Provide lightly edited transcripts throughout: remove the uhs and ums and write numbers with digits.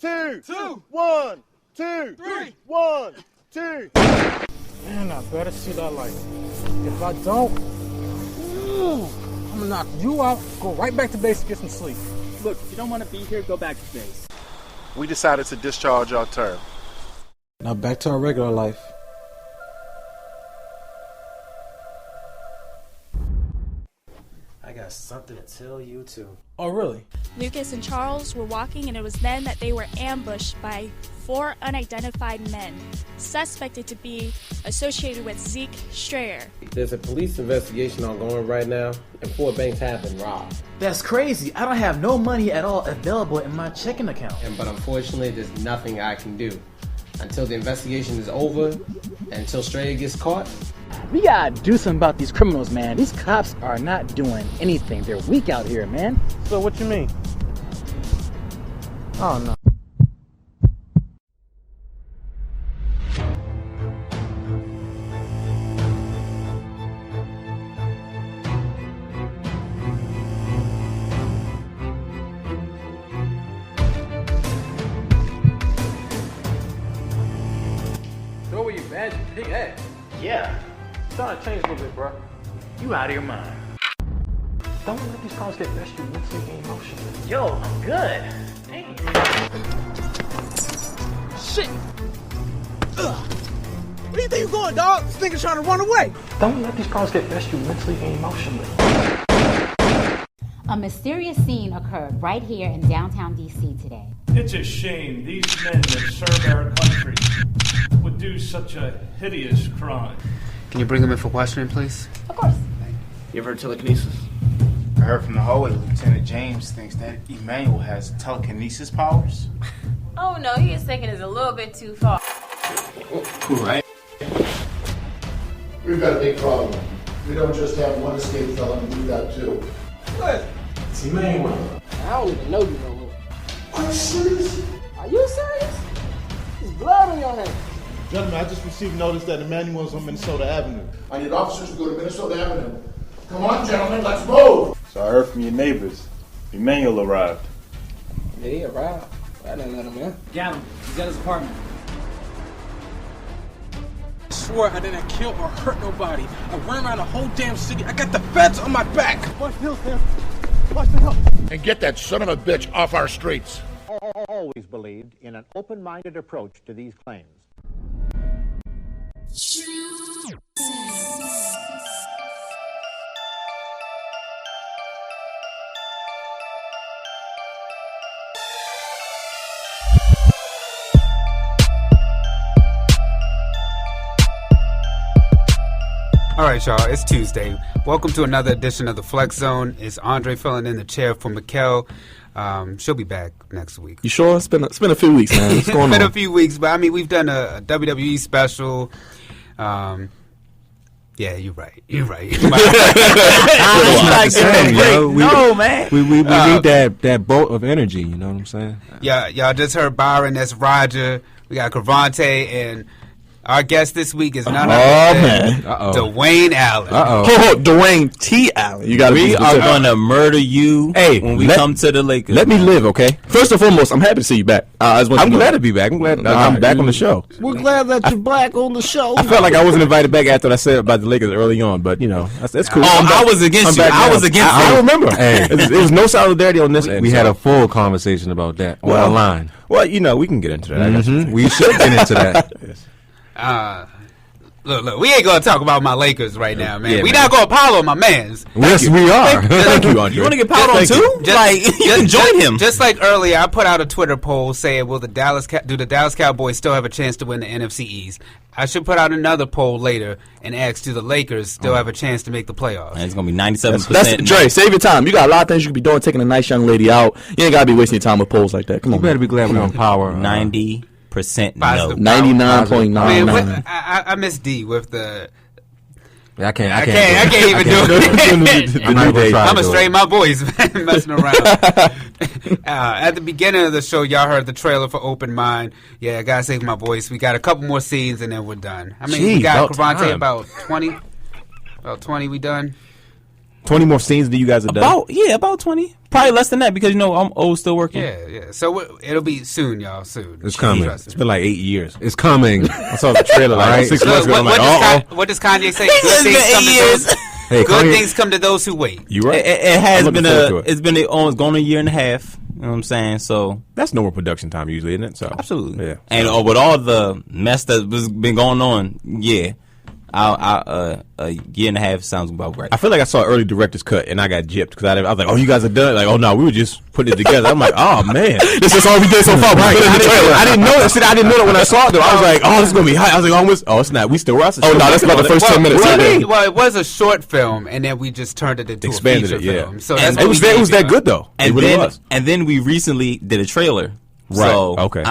2, 1, 2, 3, 1, 2. Man, I better see that light. If I don't, I'm gonna knock you out, go right back to base and get some sleep. Look, if you don't want to be here, go back to base. We decided to discharge our term. Now back to our regular life. I got something to tell you too. Oh, really? Lucas and Charles were walking, and it was then that they were ambushed by 4 unidentified men, suspected to be associated with Zeke Strayer. There's a police investigation ongoing right now, and 4 banks have been robbed. That's crazy. I don't have no money at all available in my checking account. But unfortunately, there's nothing I can do. Until the investigation is over, and until Strayer gets caught. We gotta do something about these criminals, man. These cops are not doing anything. They're weak out here, man. So what you mean? Oh, no. Throw away your badge, big ass. Yeah. Starting to change a little bit, bro. You out of your mind. Don't let these calls get best you mentally and emotionally. Yo, I'm good. Dang. Shit! Ugh. Where do you think you're going, dog? This nigga's trying to run away. Don't let these calls get best you mentally and emotionally. A mysterious scene occurred right here in downtown D.C. today. It's a shame these men that serve our country would do such a hideous crime. Can you bring him in for questioning, please? Of course. You ever heard telekinesis? I heard from the hallway Lieutenant James thinks that Emmanuel has telekinesis powers. Oh no, he is taking it a little bit too far. Cool, right? We've got a big problem. We don't just have one escaped felon, we've got 2. What? It's Emmanuel. I don't even know you no more. Are you serious? Are you serious? There's blood on your hands. Gentlemen, I just received notice that Emmanuel's on Minnesota Avenue. I need officers to go to Minnesota Avenue. Come on, gentlemen, let's move! So I heard from your neighbors. Emmanuel arrived. Yeah, he arrived. I didn't let him in. Got him. He's at his apartment. I swear I didn't kill or hurt nobody. I ran around the whole damn city. I got the feds on my back. Watch the hills, man. Watch the hills. And get that son of a bitch off our streets. Always believed in an open-minded approach to these claims. All right, y'all, it's Tuesday. Welcome to another edition of the Flex Zone. It's Andre filling in the chair for Mykell. She'll be back next week. You sure? It's been a few weeks, man. What's going on? It's been a few weeks, but I mean, we've done a WWE special. Yeah, you're right. You're right. No, man. We need that bolt of energy. You know what I'm saying? Yeah, y'all just heard Byron. That's Roger. We got Cravante, and our guest this week is none other than Dwayne Allen. Dwayne T. Allen. We are going to murder you when we come to the Lakers. Let me live, okay? First and foremost, I'm happy to see you back. I'm glad to be back. I'm glad I'm back on the show. We're glad that you're back on the show. I felt like I wasn't invited back after what I said about the Lakers early on, but, you know, that's cool. I was against you. I was against you. I remember. Hey, there was no solidarity on this end. We had a full conversation about that online. Well, you know, we can get into that. Mm-hmm. We should get into that. Look, we ain't gonna talk about my Lakers right now, man. We not gonna pile on my mans. Yes, we are. Thank you, Andre. You want to get piled on too? You can join him. Just like earlier, I put out a Twitter poll saying, do the Dallas Cowboys still have a chance to win the NFC East? I should put out another poll later and ask, do the Lakers still have a chance to make the playoffs? And it's gonna be 97%. Dre, save your time. You got a lot of things you could be doing, taking a nice young lady out. You ain't gotta be wasting your time with polls like that. Come on, you better be glad we're on power. 90%. No. 99.99. I miss D with the. I can't even do it. I'm gonna strain my voice messing around. At the beginning of the show, y'all heard the trailer for Open Mind. Yeah, I gotta save my voice. We got a couple more scenes and then we're done. I mean, we got Cravante about 20. About 20, we done. 20 more scenes than you guys have done? About 20. Probably less than that because, I'm old, still working. Yeah. So it'll be soon, y'all, soon. It's coming. It's been like 8 years. It's coming. I saw the trailer like 6 months ago. I'm like, what does Kanye say? Good things come to those. Good things come to those who wait. You right. It has been it's been almost gone a year and a half. You know what I'm saying? So that's normal production time usually, isn't it? So absolutely. Yeah. And with all the mess that's been going on, yeah. A year and a half sounds about right. I feel like I saw early director's cut and I got gypped because I was like, oh, you guys are done? Like, oh no, we were just putting it together. I'm like, oh man, this is all we did so far. Right. I didn't know that. I didn't know that when I saw it though. I was like, oh, this is gonna be high. I was like, oh, it's not. We still watching. Oh no, that's about the first 10 minutes. Well, it was a short film and then we just turned it into a feature film. So it was that good though. And it really was. And then we recently did a trailer. Right. So, okay.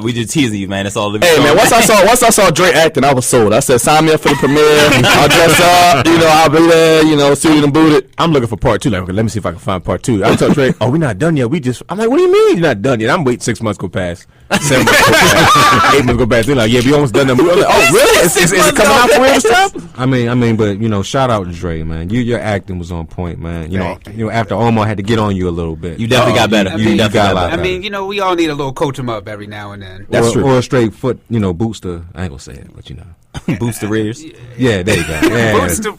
We just teasing you, man. That's all. Hey, man. Once I saw Dre acting, I was sold. I said, sign me up for the premiere. I'll dress up. I'll be there. Suited and booted. I'm looking for part 2. Like, okay, let me see if I can find part 2. I told Dre, oh, we're not done yet. I'm like, what do you mean you're not done yet? I'm waiting 6 months go past. 7 months go past. 8 months go past. They're like, yeah, we almost done. I'm like, oh, really? Is it coming out for real this time? I mean, but shout out to Dre, man. Your acting was on point, man. After Omar had to get on you a little bit. You definitely got better. You got a lot better. I mean, we all need a little coach him up every now and then. That's true. Or a straight foot, booster. I ain't gonna say it, but booster rears. Yeah, there you go. Yeah. Booster.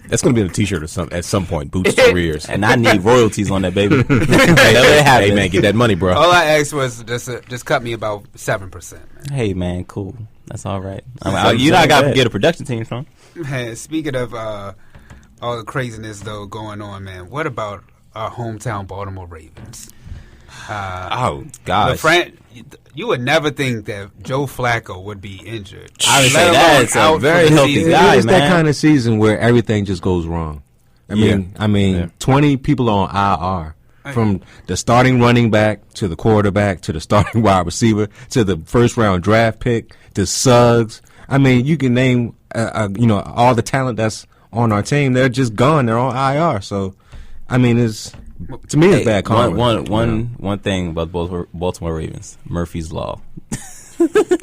That's gonna be on a T-shirt at some point. Booster rears. And I need royalties on that, baby. Hey man, get that money, bro. All I asked was just cut me about 7%. Man. Hey man, cool. That's all right. I got to forget a production team from. Man, speaking of all the craziness though going on, man, what about our hometown Baltimore Ravens? Oh gosh, you would never think that Joe Flacco would be injured. I would say that's a very healthy guy, It's man. that kind of season where everything just goes wrong. I mean, 20 people on IR, from the starting running back to the quarterback to the starting wide receiver to the first round draft pick to Suggs. I mean, you can name all the talent that's on our team. They're just gone. They're on IR. So, I mean, to me, it's bad karma. One thing about Baltimore Ravens, Murphy's Law.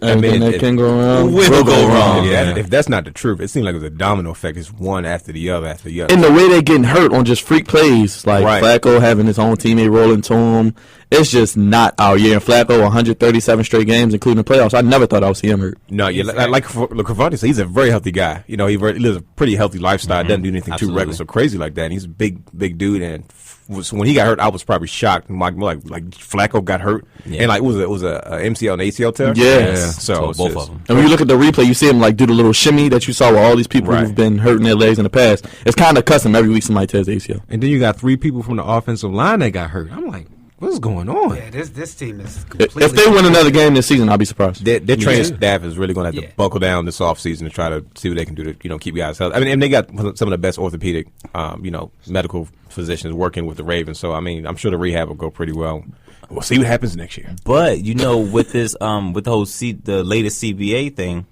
Everything that can go wrong will go wrong. Yeah. If that's not the truth, it seemed like it was a domino effect. It's one after the other after the other. And the way they're getting hurt on just freak plays, like Flacco having his own teammate rolling to him, it's just not our year. And Flacco, 137 straight games, including the playoffs. I never thought I would see him hurt. No, like Cavante said, he's a very healthy guy. He lives a pretty healthy lifestyle. Doesn't do anything too reckless or crazy like that. And he's a big dude. And when he got hurt, I was probably shocked. Like Flacco got hurt, and it was a MCL and ACL tear. Yes. So both of them. And when you look at the replay, you see him do the little shimmy that you saw with all these people who've been hurting their legs in the past. It's kind of custom. Every week somebody tears ACL. And then you got 3 people from the offensive line that got hurt. I'm like, what's going on? Yeah, this team is completely. If they win another game this season, I'll be surprised. Their training staff is really going to have to buckle down this offseason to try to see what they can do to keep guys healthy. I mean, and they got some of the best orthopedic, medical physicians working with the Ravens. So I mean, I'm sure the rehab will go pretty well. We'll see what happens next year. But with this, with the whole the latest CBA thing,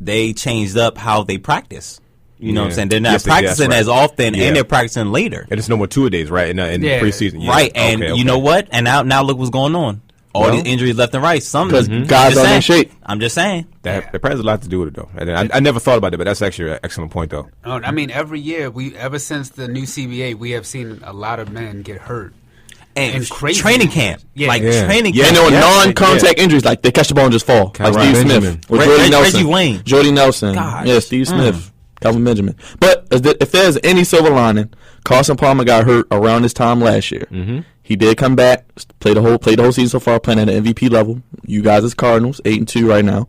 they changed up how they practice. You know what I'm saying? They're not practicing as often, and they're practicing later. And it's no more 2-a-days, right? In the preseason, right? And you know what? And now look what's going on. All these injuries left and right. Because guys are in shape. I'm just saying. That probably has a lot to do with it, though. And I never thought about it, but that's actually an excellent point, though. I mean, every year, ever since the new CBA, we have seen a lot of men get hurt. And crazy training camp. Training camp. Yeah, and there were non-contact injuries. Like, they catch the ball and just fall. Like Steve Smith. Or Jordy Nelson. Reggie Wayne. Jordy Nelson. Gosh. Yeah, Steve Smith. Calvin Benjamin. But if there's any silver lining, Carson Palmer got hurt around this time last year. Mm-hmm. He did come back, played the whole season so far, playing at an MVP level. You guys as Cardinals, 8-2 right now.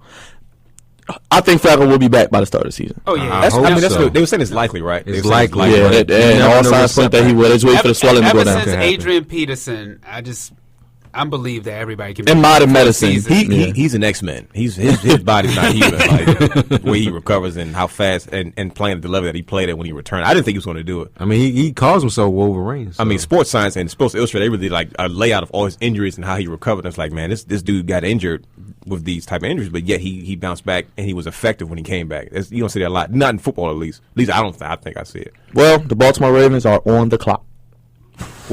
I think Flacco will be back by the start of the season. Oh yeah, that's good. They were saying it's likely, right? It's likely. Yeah, and all signs point that he will. Let's wait for the swelling to go down. Ever since Adrian Peterson, I believe that everybody can. In modern medicine, he's an X-Men. His body's not human. Like the way he recovers and how fast and playing at the level that he played at when he returned. I didn't think he was going to do it. I mean, he calls himself Wolverine. So. I mean, Sports Science and Sports Illustrated, they really like a layout of all his injuries and how he recovered. And it's like, man, this dude got injured with these type of injuries, but yet he bounced back and he was effective when he came back. You don't see that a lot. Not in football, at least. At least I think I see it. Well, the Baltimore Ravens are on the clock.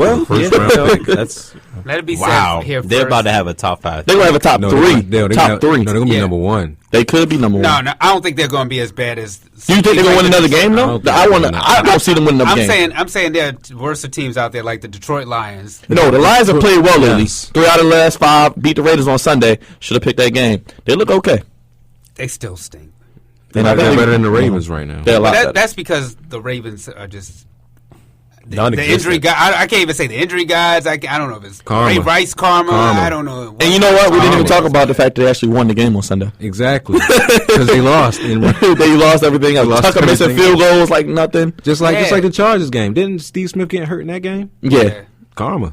Well, first round pick. That's let it be said here. They're about to have a top 5. They're gonna have a top 3. Top 3. No, they're gonna be number 1. They could be number 1. No, I don't think they're gonna be as bad as. You think they're gonna win another game though? I don't see them winning another game. I'm saying there are worse teams out there like the Detroit Lions. No, the Lions have played well lately. 3 out of the last 5. Beat the Raiders on Sunday. Should have picked that game. They look okay. They still stink. They're better than the Ravens right now. That's because the Ravens are just. The injury guy, I can't even say the injury guys. I don't know if it's Ray Rice karma. I don't know. And you know what? We didn't even talk about the fact that they actually won the game on Sunday. Exactly, because they lost. They lost everything. Tucker missing field goals like nothing. Just like the Chargers game. Didn't Steve Smith get hurt in that game? Yeah. Karma.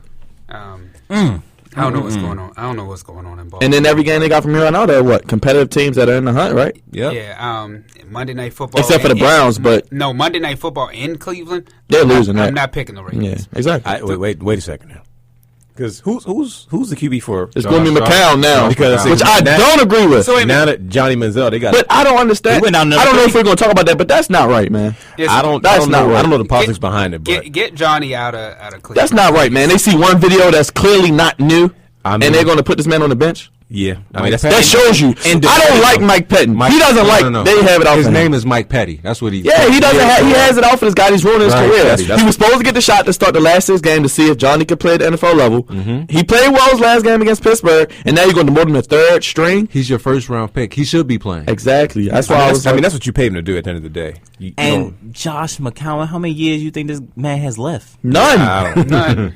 I don't know what's going on. I don't know what's going on in Baltimore. And then every game they got from here on out, they're competitive teams that are in the hunt, right? Yep. Yeah. Monday Night Football. Except for the Browns, but no, Monday Night Football in Cleveland. They're losing. I'm not picking the Ravens. Yeah, exactly. Wait a second now. Because who's the QB for? It's going to be Mykell now, which I don't agree with. So now that Johnny Manziel, they got. But I don't understand. I don't know if we're going to talk about that, but that's not right, man. I don't know the politics behind it. But get Johnny out of Cleveland. That's not right, man. They see one video that's clearly not new, and they're going to put this man on the bench. Yeah, I mean that shows you. I don't like Mike Pettin. He doesn't like. They have it off. His name is Mike Petty. That's what he. Yeah, he doesn't. He has it off, and this guy. He's ruining his career. He was supposed to get the shot to start the last 6 games to see if Johnny could play at the NFL level. He played well his last game against Pittsburgh, and now you're going to move him to 3rd string. He's your first round pick. He should be playing. Exactly. That's why I mean, that's what you paid him to do at the end of the day. Josh McCown, how many years you think this man has left? None.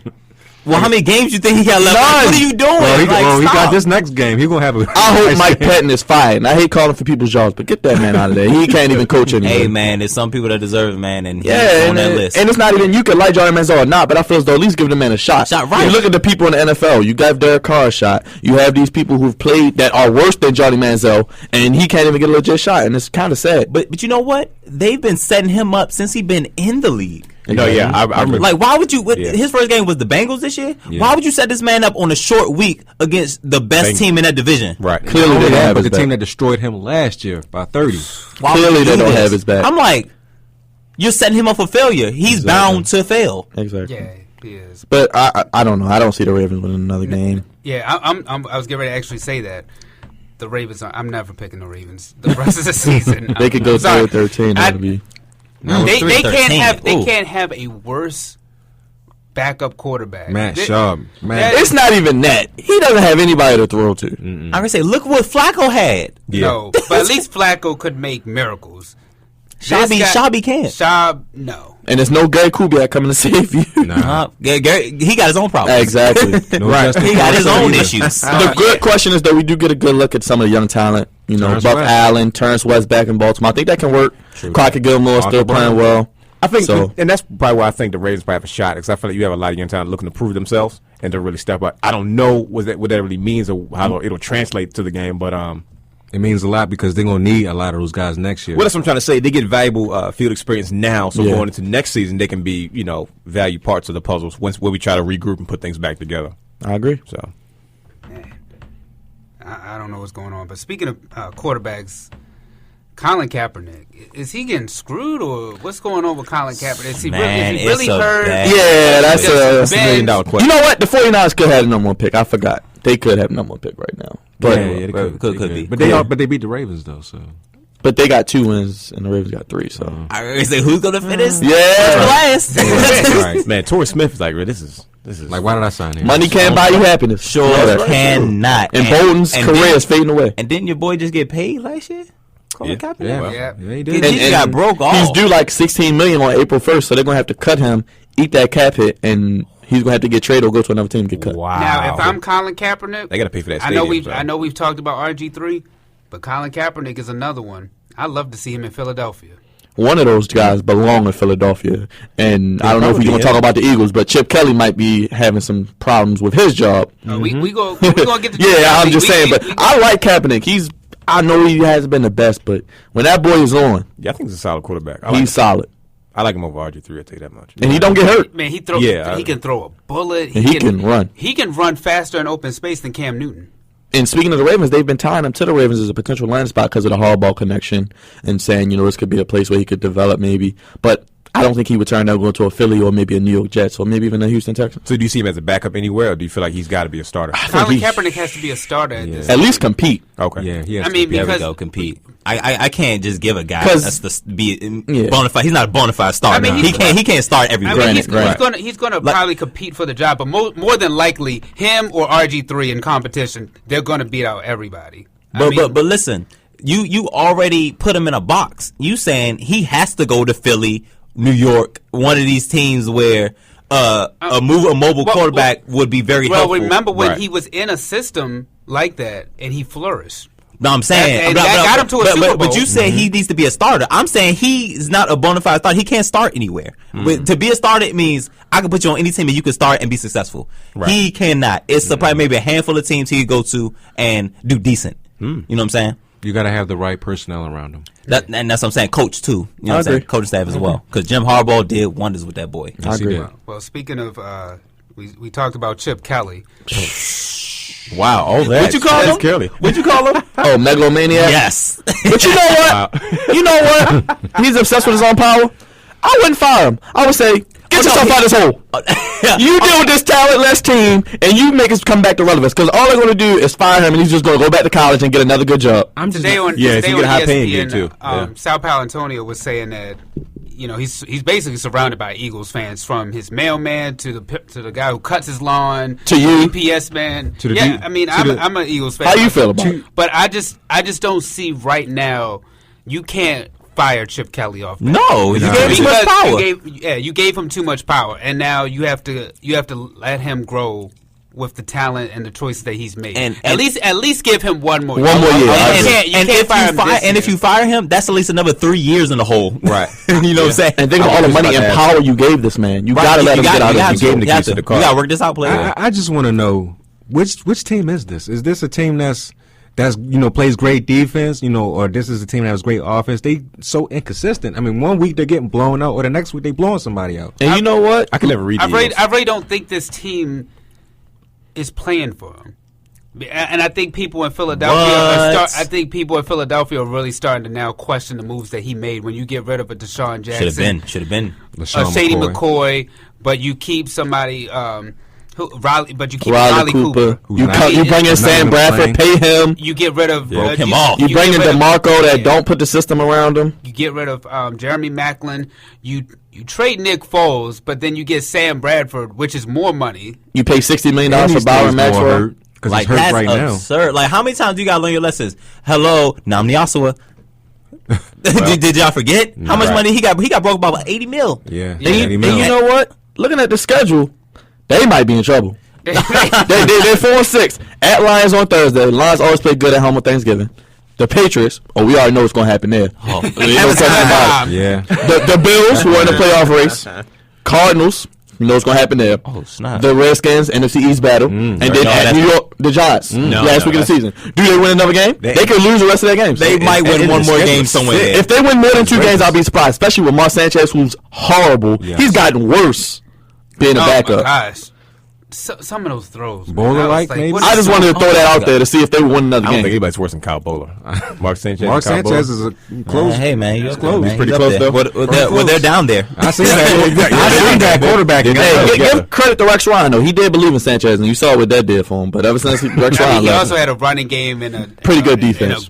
Well, how many games you think he got left? Like, what are you doing? Well, he got this next game. He's going to have a... I hope Mike Pettin is fired. And I hate calling for people's jobs, but get that man out of there. He can't even coach anymore. Hey, man, there's some people that deserve it, man, and he's on that list. And it's not even... You can like Johnny Manziel or not, but I feel as though at least give the man a shot. Right. You look at the people in the NFL. You got Derek Carr a shot. You have these people who've played that are worse than Johnny Manziel, and he can't even get a legit shot, and it's kind of sad. But you know what? They've been setting him up since he's been in the league. No, yeah, I remember. Like, why would you? His first game was the Bengals this year. Yeah. Why would you set this man up on a short week against the best team in that division? Right. Clearly, they don't have his the back. team that destroyed him last year by 30. Clearly, they don't have his back. I'm like, you're setting him up for failure. He's bound to fail. Exactly. Yeah, he is. But I don't know. I don't see the Ravens winning another game. Yeah, I was getting ready to actually say that. The Ravens. I'm never picking the Ravens the rest of the season. They could go 3-13. That would be. They can't have a worse backup quarterback. Matt Schaub. It's not even that. He doesn't have anybody to throw to. I'm gonna say, look what Flacco had. Yeah. No, but at least Flacco could make miracles. Schaub can't. Schaub, no. And there's no Gary Kubiak coming to save you. Gary, he got his own problems. Exactly. Right. He got his own issues. The good question is, though, we do get a good look at some of the young talent. You know, Buck Allen, Terrence West back in Baltimore. I think that can work. Crockett Gilmore still playing well. I think, and that's probably why I think the Ravens probably have a shot, because I feel like you have a lot of young talent looking to prove themselves and to really step up. I don't know what that really means or how it'll translate to the game, but it means a lot because they're going to need a lot of those guys next year. Well, that's what I'm trying to say. They get valuable field experience now, so going into next season, they can be, value parts of the puzzles where we try to regroup and put things back together. I agree. So, I don't know what's going on, but speaking of quarterbacks, Colin Kaepernick, is he getting screwed, or what's going on with Colin Kaepernick? Is he really hurt? Yeah, that's a $1 million question. You know what? The 49ers could have the number 1 pick. I forgot. They could have the number 1 pick right now. But they could be. But they beat the Ravens though, so. But they got 2 wins and the Ravens got 3. So I was say, who's gonna finish? Yeah, last. Right. Man, Torrey Smith is like, this is like, why did I sign him? Money can't buy you happiness. Sure cannot. And Bolton's career is fading away. And didn't your boy just get paid last year? Yeah, he did. He got broke off. He's due like $16 million on April 1st, so they're gonna have to cut him, eat that cap hit, and he's gonna have to get traded or go to another team and get cut. Wow. Now, if I'm Colin Kaepernick, they gotta pay for that. Stadium, I know we've talked about RG3, but Colin Kaepernick is another one. I'd love to see him in Philadelphia. One of those guys belong in Philadelphia, and I don't know if you're gonna talk about the Eagles, but Chip Kelly might be having some problems with his job. We gonna get to I'm just saying, but I like Kaepernick. I know he hasn't been the best, but when that boy is on, I think he's a solid quarterback. He's solid. I like him over RG3. I'll tell you that much. And he don't get hurt. Man, he can throw a bullet. And he can run. He can run faster in open space than Cam Newton. And speaking of the Ravens, they've been tying him to the Ravens as a potential landing spot because of the hardball connection and saying, this could be a place where he could develop maybe. But I don't think he would turn down going to a Philly or maybe a New York Jets or maybe even a Houston Texans. So do you see him as a backup anywhere, or do you feel like he's got to be a starter? Colin Kaepernick has to be a starter at least compete. Okay. Yeah. I mean, because there we go, compete. I can't just give a guy that's to be bona fide. He's not a bona fide starter. I mean, he can't start every game. He's going to probably compete for the job, but more than likely, him or RG3 in competition, they're going to beat out everybody. But listen, you already put him in a box. You saying he has to go to Philly, New York, one of these teams where a mobile quarterback would be very helpful. Well, remember when he was in a system like that and he flourished. No, I'm saying that got him to a Super Bowl. But you say he needs to be a starter. I'm saying he's not a bona fide starter. He can't start anywhere. But to be a starter, it means I can put you on any team and you can start and be successul. Right. He cannot. It's probably maybe a handful of teams he could go to and do decent. You know what I'm saying? You got to have the right personnel around him. And that's what I'm saying. Coach, too. You know what I'm saying? Coaching staff as well. Because Jim Harbaugh did wonders with that boy. I agree. Well, speaking of, we talked about Chip Kelly. Wow, all that. What'd you call him? Kelly. What'd you call him? Oh, megalomaniac? Yes. But you know what? You know what? He's obsessed with his own power. I wouldn't fire him. I would say, get yourself out of this hole. You deal with this talentless team, and you make us come back to relevance. Because all they're going to do is fire him, and he's just going to go back to college and get another good job. Today on ESPN, too. Sal Paolantonio was saying that he's basically surrounded by Eagles fans, from his mailman to the guy who cuts his lawn to you, UPS man. I'm an Eagles fan. How you feel about it? But I just don't see right now. You can't fire Chip Kelly off. No, you gave him too much power. You gave him too much power, and now you have to let him grow with the talent and the choices that he's made. And at least give him one more year. If you fire him, that's at least another 3 years in the hole. Right. You know what I'm saying? And think of all the money and power you gave this man. You got to let him get out of it. You gave him the keys to the car. You got to work this out, player. I just want to know, which team is this? Is this a team that's plays great defense, or this is a team that has great offense? They so inconsistent. I mean, one week they're getting blown out, or the next week they blowing somebody out. And you know what? I can never read. I really don't think this team is playing for him. And I think people in Philadelphia are really starting to now question the moves that he made. When you get rid of a Deshaun Jackson, should have been Shady McCoy, but you keep somebody. Riley Cooper. You bring in Sam Bradford, pay him. You get rid of him off. You bring in DeMarco that don't put the system around him. You get rid of Jeremy Maclin. You trade Nick Foles, but then you get Sam Bradford, which is more money. You pay $60 million for Byron Maxwell. Because he's hurt right now. Absurd. Like, how many times do you got to learn your lessons? Hello, Namni Osawa. Did y'all forget how much money he got? He got broke about $80 million. Yeah. And you know what? Looking at the schedule, they might be in trouble. They're 4-6 at Lions on Thursday. Lions always play good at home on Thanksgiving. The Patriots, we already know what's going to happen there. Yeah. The Bills, who are in the playoff race. Cardinals, you know what's going to happen there. Oh, snap. The Redskins, NFC East battle. And then at New York, the Giants. Last week of the season. Do they win another game? They could lose the rest of their games. They might win one more game somewhere. If they win more than 2 games, I'll be surprised. Especially with Mark Sanchez, who's horrible. Yes. He's gotten worse being a backup. My gosh. Some of those throws. Bowler-like, maybe? I just wanted to throw that out there to see if they would win another game. I don't think anybody's worse than Kyle Bowler. Mark Sanchez. Mark Sanchez is close. Hey, man. He's close. He's pretty close, though. Well, they're down there. I see that quarterback. Hey, give credit to Rex Ryan, though. He did believe in Sanchez, and you saw what that did for him. But ever since Rex Ryan he also had a running game and a pretty good defense.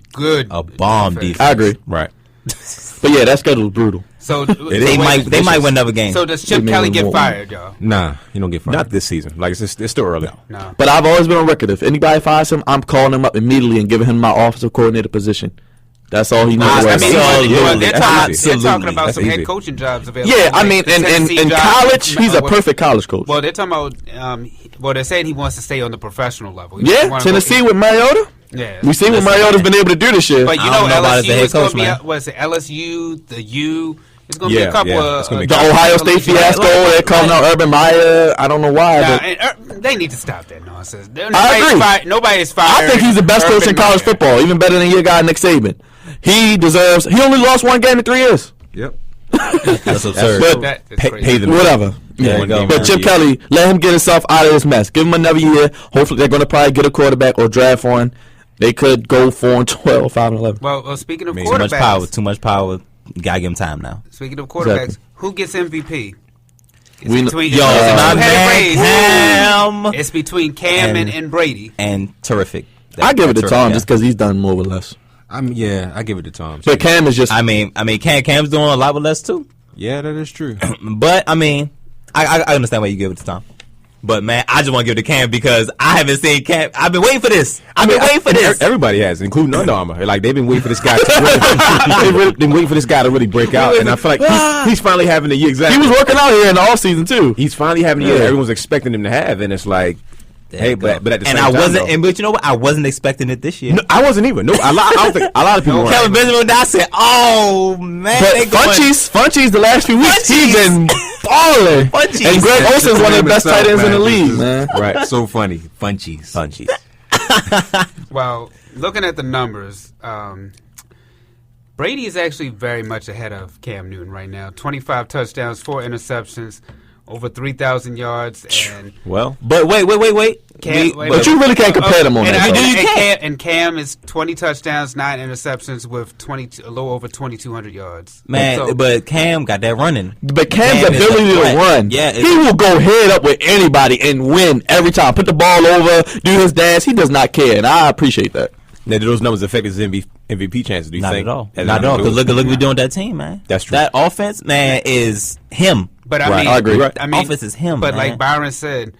A bomb defense. I agree. Right. But yeah, that schedule is brutal. So they might win another game. So does Chip Kelly get fired, y'all? Nah, he don't get fired. Not this season. Like it's still early. No. But I've always been on record. If anybody fires him, I'm calling him up immediately and giving him my offensive coordinator position. That's all he knows. They're talking about some head coaching jobs available. Yeah, I mean, in college, he's a perfect college coach. Well, they're talking about. They're saying he wants to stay on the professional level. Tennessee with Mariota. Yeah, we've seen what Mariota's been able to do this year. But LSU is going to be LSU, the U. It's going to be a couple of the Ohio State fiasco. They're calling out Urban Meyer. I don't know why. They need to stop that nonsense. I agree. Nobody is fired. I think he's the best coach in college football, even better than your guy Nick Saban. He deserves. He only lost 1 game in 3 years. Yep. That's absurd. Pay them. Whatever. Yeah, but Chip Kelly, let him get himself out of this mess. Give him another year. Hopefully, they're going to probably get a quarterback or draft one. They could go 4-12, 5-11. Well, speaking of quarterbacks, too much power. You gotta give him time now. Speaking of quarterbacks, Who gets MVP? It's between Cam and Brady. And terrific. I give it to Tom just because he's done more with less. I give it to Tom. But Cam is just. I mean, Cam's doing a lot with less too. Yeah, that is true. But I mean, I understand why you give it to Tom. But man, I just want to give it to Cam because I haven't seen Cam. I've been waiting for this. Everybody has, including Under Armour. Like they've been waiting for this guy. They've been waiting for this guy to really break out, and I feel like he's finally having the year. Exactly. He was working out here in the off season too. He's finally having the year that everyone's expecting him to have, and it's like. Hey, but at the same time, but you know what? I wasn't expecting it this year. No, I wasn't even. No, I don't think a lot of people. Kevin Benjamin, I said, "Oh man!" But Funchies, the last few weeks, he's been balling. And Greg Olsen's one of the best tight ends in the league, man. Right, so funny, Funchies. Well, looking at the numbers, Brady is actually very much ahead of Cam Newton right now. 25 touchdowns, 4 interceptions. Over 3,000 yards, and but wait. But you really can't compare them on that. And Cam is 20 touchdowns, 9 interceptions with a little over 2,200 yards. Man, but Cam got that running. But Cam's ability to run, he will go head up with anybody and win every time. Put the ball over, do his dance. He does not care, and I appreciate that. Now, do those numbers affect his MVP chances? Do you think? Not at all. Because look what we're doing with that team, man. That's true. That offense, man, is him. But I agree. I mean, offense is him. But man. like Byron said,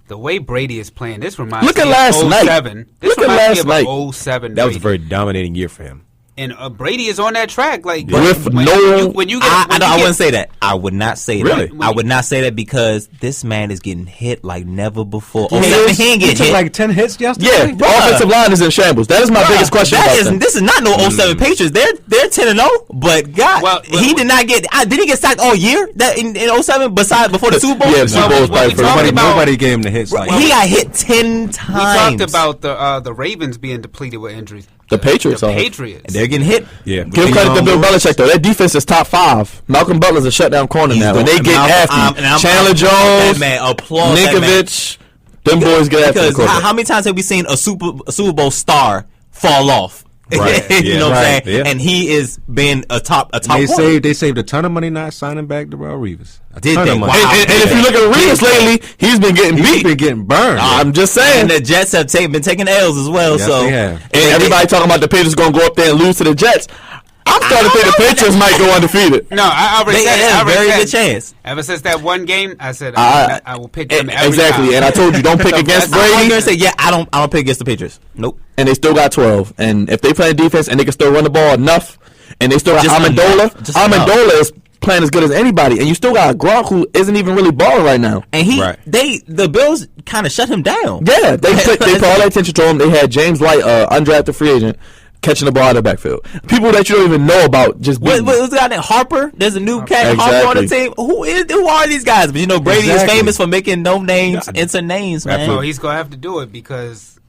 the way Brady is playing, this reminds me of last night. 07. This reminds me of 07. That was a very dominating year for him. And Brady is on that track, like I wouldn't say that. I would not say really? that. I would not say that because this man is getting hit like never before. He ain't getting hit. Like 10 hits yesterday. Yeah, the offensive line is in shambles. That is my biggest question. This is not no 07 Patriots. They're 10-0. But God, he did not get. Did he get sacked all year? That in 07 besides before the Super Bowl. Yeah, the Super Bowl was probably nobody gave him the hits. He got hit 10 times. We talked about the Ravens being depleted with injuries. The Patriots. They're getting hit. Yeah. Give credit to Bill Belichick, though. That defense is top 5. Malcolm Butler's a shutdown corner now. And they get after him. Chandler Jones, Ninkovich, them boys get after him. How many times have we seen a Super Bowl star fall off? Right. You know what I'm saying? Yeah. And he is being a top they saved a ton of money not signing back Darrell Reeves. Did they? Wow. And if you look at Reeves lately, he's been getting beat. He's been getting burned. I'm just saying. And the Jets have been taking L's as well. Yes, so they have. And everybody talking about the Patriots going to go up there and lose to the Jets. I'm starting to think the Patriots might go undefeated. No, I already said it. A very good chance. Ever since that one game, I said I will pick them every exactly. time. And I told you don't pick against Brady. I'm going to say I don't pick against the Patriots. Nope. And they still got 12. And if they play defense and they can still run the ball enough, and they still got Amendola is playing as good as anybody, and you still got Gronk who isn't even really balling right now. And the Bills kind of shut him down. Yeah, they put all that attention to him. They had James White, undrafted free agent, catching the ball out of the backfield. People that you don't even know about just what's the guy named Harper? There's a new cat Harper on the team. Who are these guys? But you know Brady is famous for making no names into names, man. So he's gonna have to do it because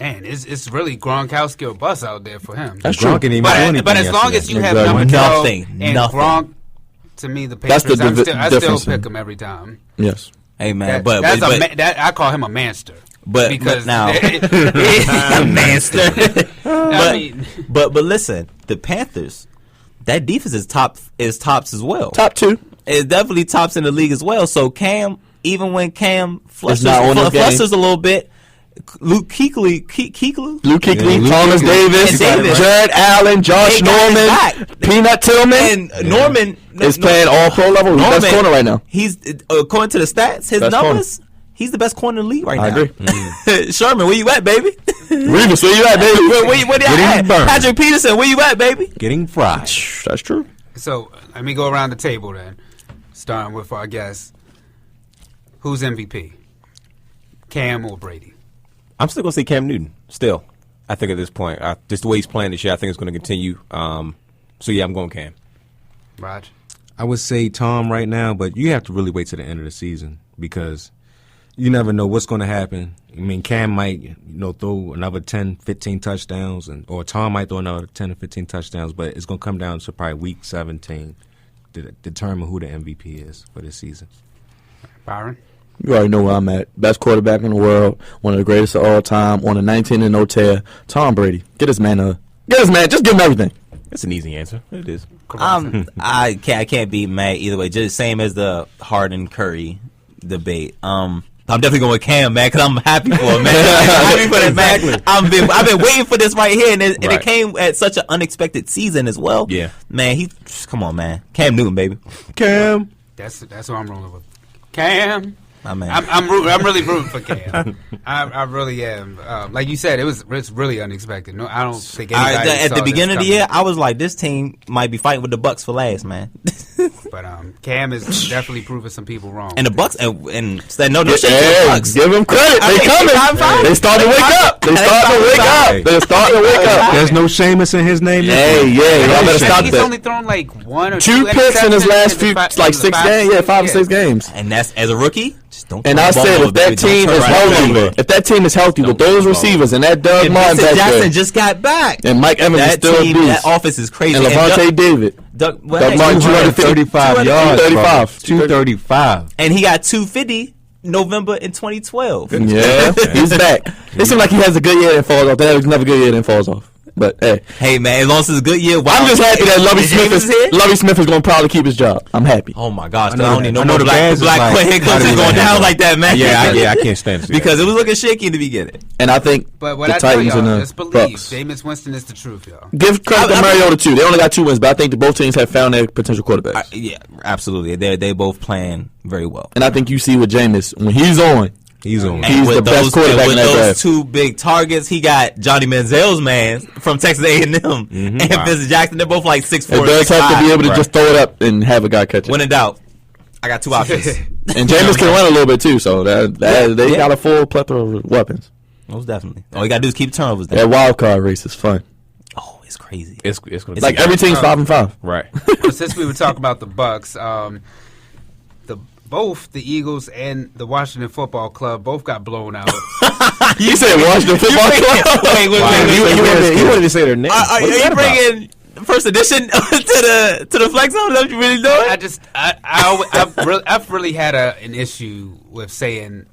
man, it's really Gronkowski or bust out there for him. That's true. But as long as you have number 12 and Gronk, to me the Patriots, I still pick him every time. Yes. Hey man, I call him a manster. Because now he's a monster. But listen, the Panthers, that defense is tops as well. Top 2. It's definitely tops in the league as well. So Cam, even when Cam flusters a little bit, Luke Kuechly, Thomas Davis, Jared Allen, Josh Norman, Peanut Tillman, and Norman is playing all pro level. He's the best corner right now. He's according to the stats, his numbers. He's the best corner in the league right now. I agree. Sherman, where you at, baby? Revis, where you at, baby? Where you at? Patrick Peterson, where you at, baby? Getting fried. That's true. So let me go around the table then, starting with our guests. Who's MVP? Cam or Brady? I'm still going to say Cam Newton. Still, I think at this point, just the way he's playing this year, I think it's going to continue. So yeah, I'm going Cam. Raj? I would say Tom right now, but you have to really wait to the end of the season because you never know what's going to happen. I mean, Cam might, throw another 10, 15 touchdowns, or Tom might throw another 10 or 15 touchdowns, but it's going to come down to probably week 17 to determine who the MVP is for this season. Byron? You already know where I'm at. Best quarterback in the world, one of the greatest of all time, on a 19-0 tear. Tom Brady. Get this man, just give him everything. That's an easy answer. It is. I can't be mad either way. Just same as the Harden Curry debate. I'm definitely going with Cam, man, because I'm happy for him, man. I'm happy for that, man. I've been waiting for this right here, and it came at such an unexpected season as well. Yeah, man. Come on, man. Cam Newton, baby. Cam. That's what I'm rolling with. Cam. My man. I'm really rooting for Cam. I really am. Like you said, it's really unexpected. No, I don't think anybody at the beginning of the year, I was like, this team might be fighting with the Bucks for last, man. But Cam is definitely proving some people wrong. And the Bucks and said no shit to the Bucks. Give them credit. They coming. They starting to wake up. They're starting to wake up. There's no Seamus in his name. Y'all better stop that. He's only thrown like 1 or 2 picks in his last few, like 6 games. Yeah, 5 or 6 games. And that's as a rookie. And I said, if that team is healthy, with those receivers and that Doug Martin back Jackson there, just got back, and Mike Evans is still a beast. That offense is crazy. And Levante David, Doug Martin 235 yards, 235, and he got 250 November in 2012. Yeah, he's back. It seems like he has a good year and falls off. That was never a good year and falls off. But hey man, as long as it's a good year, I'm just happy that Lovie Smith is going to probably keep his job. I'm happy. Oh my gosh, I don't even know the black Quinn is going down like that, man. Yeah, I can't stand it because it was looking shaky in the beginning. And I think but what the I Titans and the just believe Bucks. Jameis Winston is the truth, y'all. Give credit to Mariota too. They only got 2 wins, but I think both teams have found their potential quarterbacks. Yeah, absolutely. They both playing very well. And I think you see with Jameis when he's on. He's the best quarterback in that those draft. 2 big targets, he got Johnny Manziel's man from Texas A&M and Vincent Jackson. They're both like 6'4". It does have to be able to just throw it up and have a guy catch it. When in doubt, I got 2 options. And Jameis can run a little bit too, so they got a full plethora of weapons. Most definitely. All you got to do is keep turnovers there. That wild card race is fun. Oh, it's crazy. It's like every team's 5-5. Right. Well, since we were talking about the Bucks, both the Eagles and the Washington Football Club both got blown out. You said Washington Football Club? Wait. You wanted to say their name. Are you bringing first edition to the flex zone? Is that what you really doing? I've really had an issue with saying,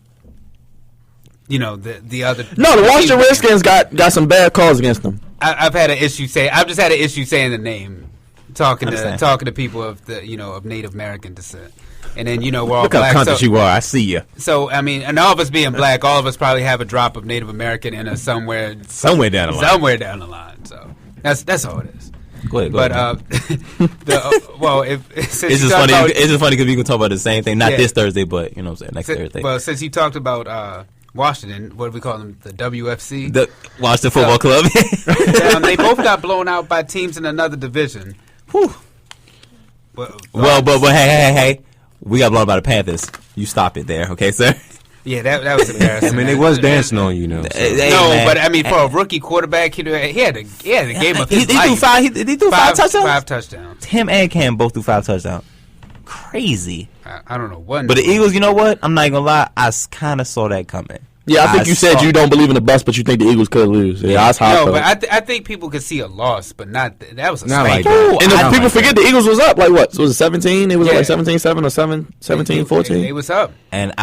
the other. No, the Washington Redskins got some bad calls against them. I've had an issue I've just had an issue saying the name, talking to people of of Native American descent. And then we're all Look black. how conscious you are. I see you. So I mean, and all of us being black, all of us probably have a drop of Native American in us somewhere down the line. Somewhere down the line. So that's all it is. Go ahead. But it's just funny. It's just funny because we can talk about the same thing. Not this Thursday, but you know what I'm saying, next Thursday. Well, since you talked about Washington, what do we call them? The WFC, the Washington Football Club. They both got blown out by teams in another division. Whew. But hey. We got blown by the Panthers. You stop it there, okay, sir? Yeah, that was embarrassing. I mean, they was dancing on you, So. But I mean, for a rookie quarterback, he had a game of his life. He threw 5 touchdowns. 5 touchdowns. Him and Cam both threw 5 touchdowns. Crazy. I don't know what. But the Eagles, you know what? I'm not even gonna lie. I kind of saw that coming. Yeah, I think you said you don't believe in the bus, but you think the Eagles could lose. Yeah, that's how. No, but I think people could see a loss, but not that was a not spank. Like that. And people forget the Eagles was up like what? Was it 17? It was like 17-7 or 17-14. It was up. And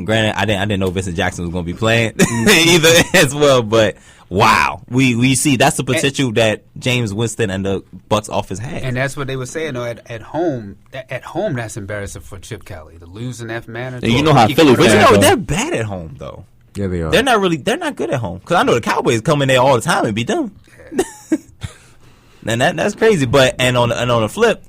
granted, I didn't know Vincent Jackson was going to be playing either as well. But wow, we see that's the potential that James Winston and the Bucks offense had. And that's what they were saying. Though at home, that's embarrassing for Chip Kelly to lose in that manner. And you know how Philly fans they're bad at home though. Yeah, they are. They're not good at home because I know the Cowboys come in there all the time and beat them. Yeah. And that's crazy. But and on the flip,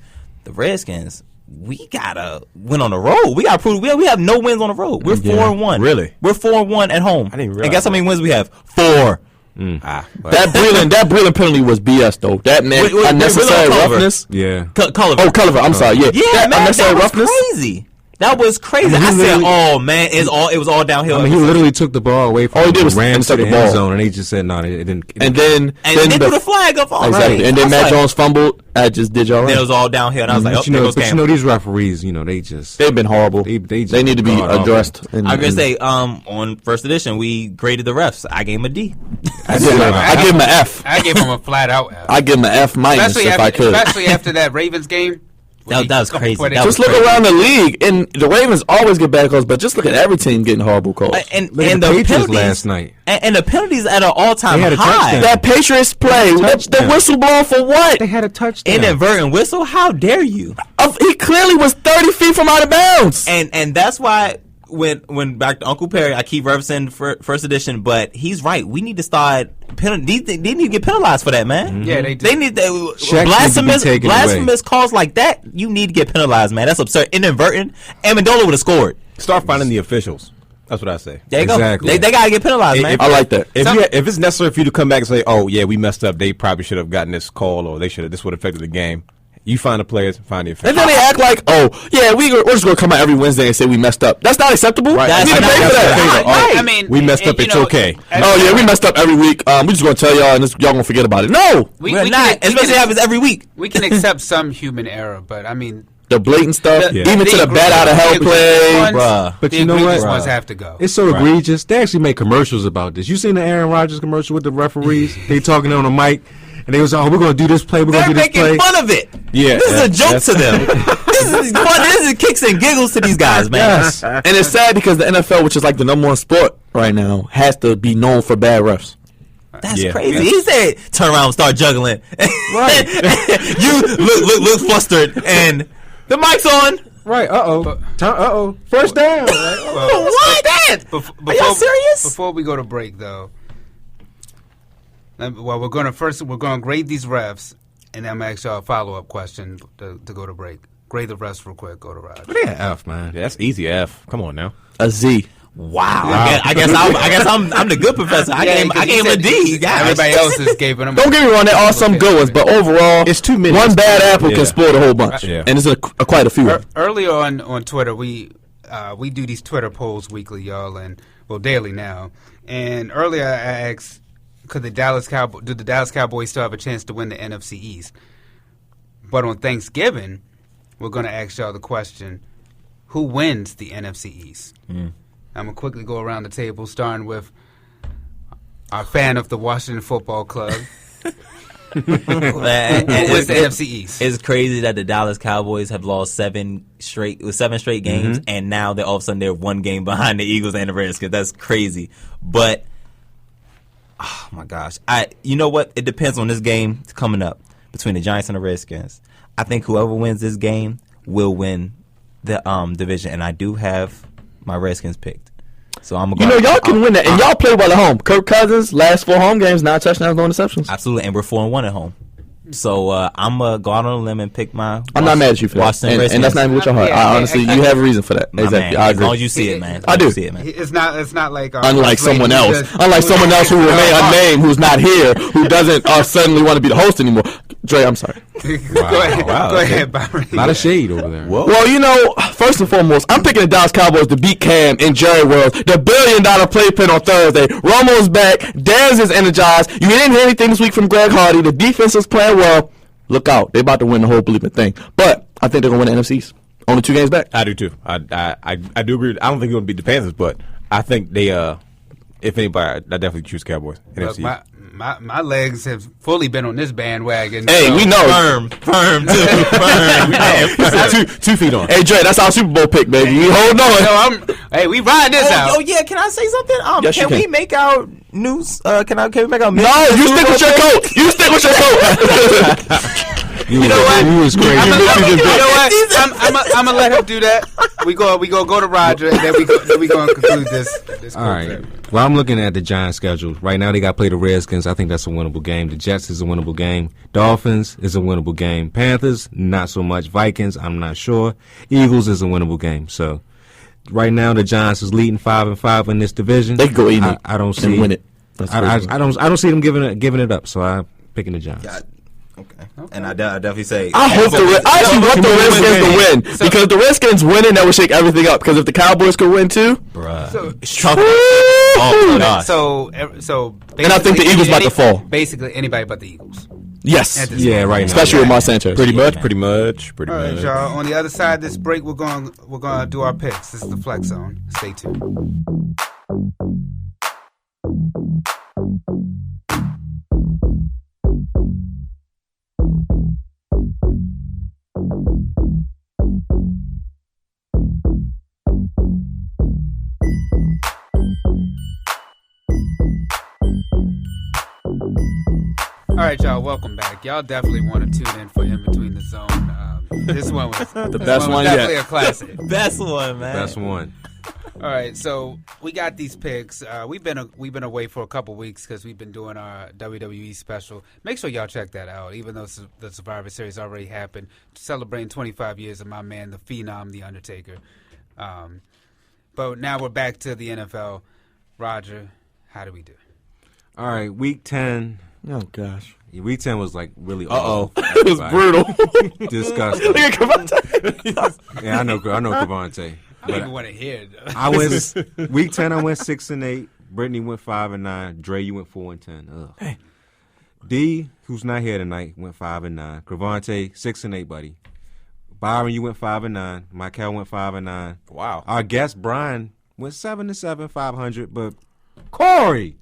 the Redskins, we gotta win on the road. We gotta prove we have no wins on the road. We're 4-1. Really? We're 4-1 at home. I didn't realize. And guess how many wins we have? 4. That Breland penalty was BS though. That meant unnecessary roughness. Yeah. Culliver. Oh, Culliver. I'm sorry. Yeah. Yeah, man, unnecessary roughness. Crazy. That was crazy. I said, "Oh man, it was all downhill." I mean, he literally took the ball away from. All he did was ran to the end zone, and he just said, "No, it didn't." And then they threw the flag up. All exactly. right. And then Matt Jones fumbled. I just did y'all right. It was all downhill, and I was like, "Oh, these referees, they've been horrible. They need to be addressed." I'm gonna say, on first edition, we graded the refs. I gave him a D. I give him an F. I gave him a flat out F. I give him an F- if I could. Especially after that Ravens game. That was crazy. Just look around the league, and the Ravens always get bad calls, but just look at every team getting horrible calls. And the the Patriots penalties last night. And the penalties at an all-time They had a high. touchdown. That Patriots play, the whistle blown for what? They had a touchdown. Inadvertent whistle? How dare you? He clearly was 30 feet from out of bounds. And that's why when back to Uncle Perry, I keep referencing first edition, but he's right. We need to start they need to get penalized for that, man. Mm-hmm. Yeah, they do. They need blasphemous calls like that. You need to get penalized, man. That's absurd. Inadvertent. Amendola would have scored. Start finding the officials. That's what I say. There you Exactly. go. They gotta get penalized, man. I like that. If it's necessary for you to come back and say, "Oh yeah, we messed up. They probably should have gotten this call, or this would have affected the game." You find the players and find the officials. And then they act like, "Oh yeah, we're just gonna come out every Wednesday and say we messed up." That's not acceptable. Right. You need to pay for that. Right. I mean, we messed up. It's okay. Oh yeah, we messed up every week. We just gonna tell y'all, and y'all gonna forget about it. No, We're not. Especially if it happens every week. We can accept some human error, but I mean, the blatant stuff, The- even the to the bat out of hell egregious play. ones- Bruh. But the you know egregious what? ones have to go. It's so egregious. They actually make commercials about this. You seen the Aaron Rodgers commercial with the referees? They talking on the mic, and they was, "Oh, we're going to do this play. We're going They're to do this play." making fun of it. Yeah, This is a joke to them. This is fun. This is kicks and giggles to these guys, man. Yes. And it's sad because the NFL, which is like the #1 sport right now, has to be known for bad refs. That's Yeah. crazy. He said, "Turn around and start juggling." Right. You look flustered, and the mic's on. Right. First down. What? Are y'all serious? Before we go to break, though, we're going to grade these refs, and I'm gonna ask y'all a follow-up question to go to break. Grade the refs real quick. Go to Raj. What an F, man. Yeah, that's easy. F. Come on now. A Z. Wow. I guess I'm the good professor. I gave him a D. Guys. Everybody else is giving them. Don't get me wrong, there are some good ones, but overall, It's too many. one bad apple Yeah. can spoil the whole bunch, Yeah. and there's quite a few. Earlier on Twitter, we do these Twitter polls weekly, y'all, and daily now. And earlier I asked, do the Dallas Cowboys still have a chance to win the NFC East? But on Thanksgiving, we're going to ask y'all the question: who wins the NFC East? I'm gonna quickly go around the table, starting with our fan of the Washington Football Club. Who wins the NFC East? It's crazy that the Dallas Cowboys have lost 7 straight games, and now they're all of a sudden they're 1 game behind the Eagles and the Redskins. That's crazy. But oh my gosh, you know what? It depends on this game coming up between the Giants and the Redskins. I think whoever wins this game will win the division, and I do have my Redskins picked. So I'm You know, y'all can win that, and y'all play well at home. Kirk Cousins, last 4 home games, 9 touchdowns, no interceptions. Absolutely, and we're 4-1 at home. So I'm gonna go out on a limb and pick my. I'm not mad at you for that, and that's not even with your heart. Honestly, you have a reason for that. Exactly, I agree. As long as you see it, man. I do. See it, man. It's not like unlike someone else who remain unnamed, who's not here, who doesn't suddenly want to be the host anymore. Dre, I'm sorry. Go ahead, Byron. A lot of shade over there. Whoa. Well, you know, first and foremost, I'm picking the Dallas Cowboys to beat Cam and Jerry World. The $1 billion playpen on Thursday. Romo's back. Dez is energized. You didn't hear anything this week from Greg Hardy. The defense is playing well. Look out. They're about to win the whole bleeping thing. But I think they're going to win the NFCs. Only 2 games back. I do too. I do agree. I don't think they're going to beat the Panthers, but I think they. If anybody, I definitely choose Cowboys. Look, NFC. my legs have fully been on this bandwagon. Hey, so. we know. Firm too. Firm. 2 feet on. Hey, Dre, that's our Super Bowl pick, baby. You hold on. Hey, we ride this out. Oh yeah, can I say something? Yes, you can we can. make our news? Can we make our? No, you stick with your coat. You stick with your coat. You know what? You was crazy. I'm gonna let him do that. We go to Roger, and then we gonna conclude this. All right. Well, I'm looking at the Giants' schedule. Right now, they got to play the Redskins. I think that's a winnable game. The Jets is a winnable game. Dolphins is a winnable game. Panthers, not so much. Vikings, I'm not sure. Eagles is a winnable game. So, right now, the Giants is leading 5-5 in this division. They can go 8-8 I don't see and win it. I don't see them giving it up. So I'm picking the Giants. Okay. And I definitely say I actually want the Redskins to win because if the Redskins winning, that would shake everything up. Because if the Cowboys could win too, bruh. So and I think the Eagles about to fall. Basically, anybody but the Eagles. Yes. Yeah, right now. Especially with Mark Sanchez. Pretty much. All right, y'all. On the other side of this break, we're gonna do our picks. This is the Flex Zone. Stay tuned. right, y'all. Welcome back. Y'all definitely want to tune in for In Between the Zone. This one was the best one yet. Definitely a classic. Best one, man. Best one. All right, so we got these picks. We've been away for a couple weeks because we've been doing our WWE special. Make sure y'all check that out. Even though the Survivor Series already happened, celebrating 25 years of my man, the Phenom, the Undertaker. But now we're back to the NFL. Roger, how do we do? All right, week 10. Oh gosh, week 10 was like really. It was brutal, disgusting. Yeah, I know Cavante. I don't even want to hear it, though. I went week 10. I went 6-8. Brittany went 5-9. Dre, you went 4-10. Hey. D, who's not here tonight, went 5-9. Cavante 6-8, buddy. Byron, you went 5-9. Mykell went 5-9. Wow. Our guest Brian went 7-7, 500. But Corey,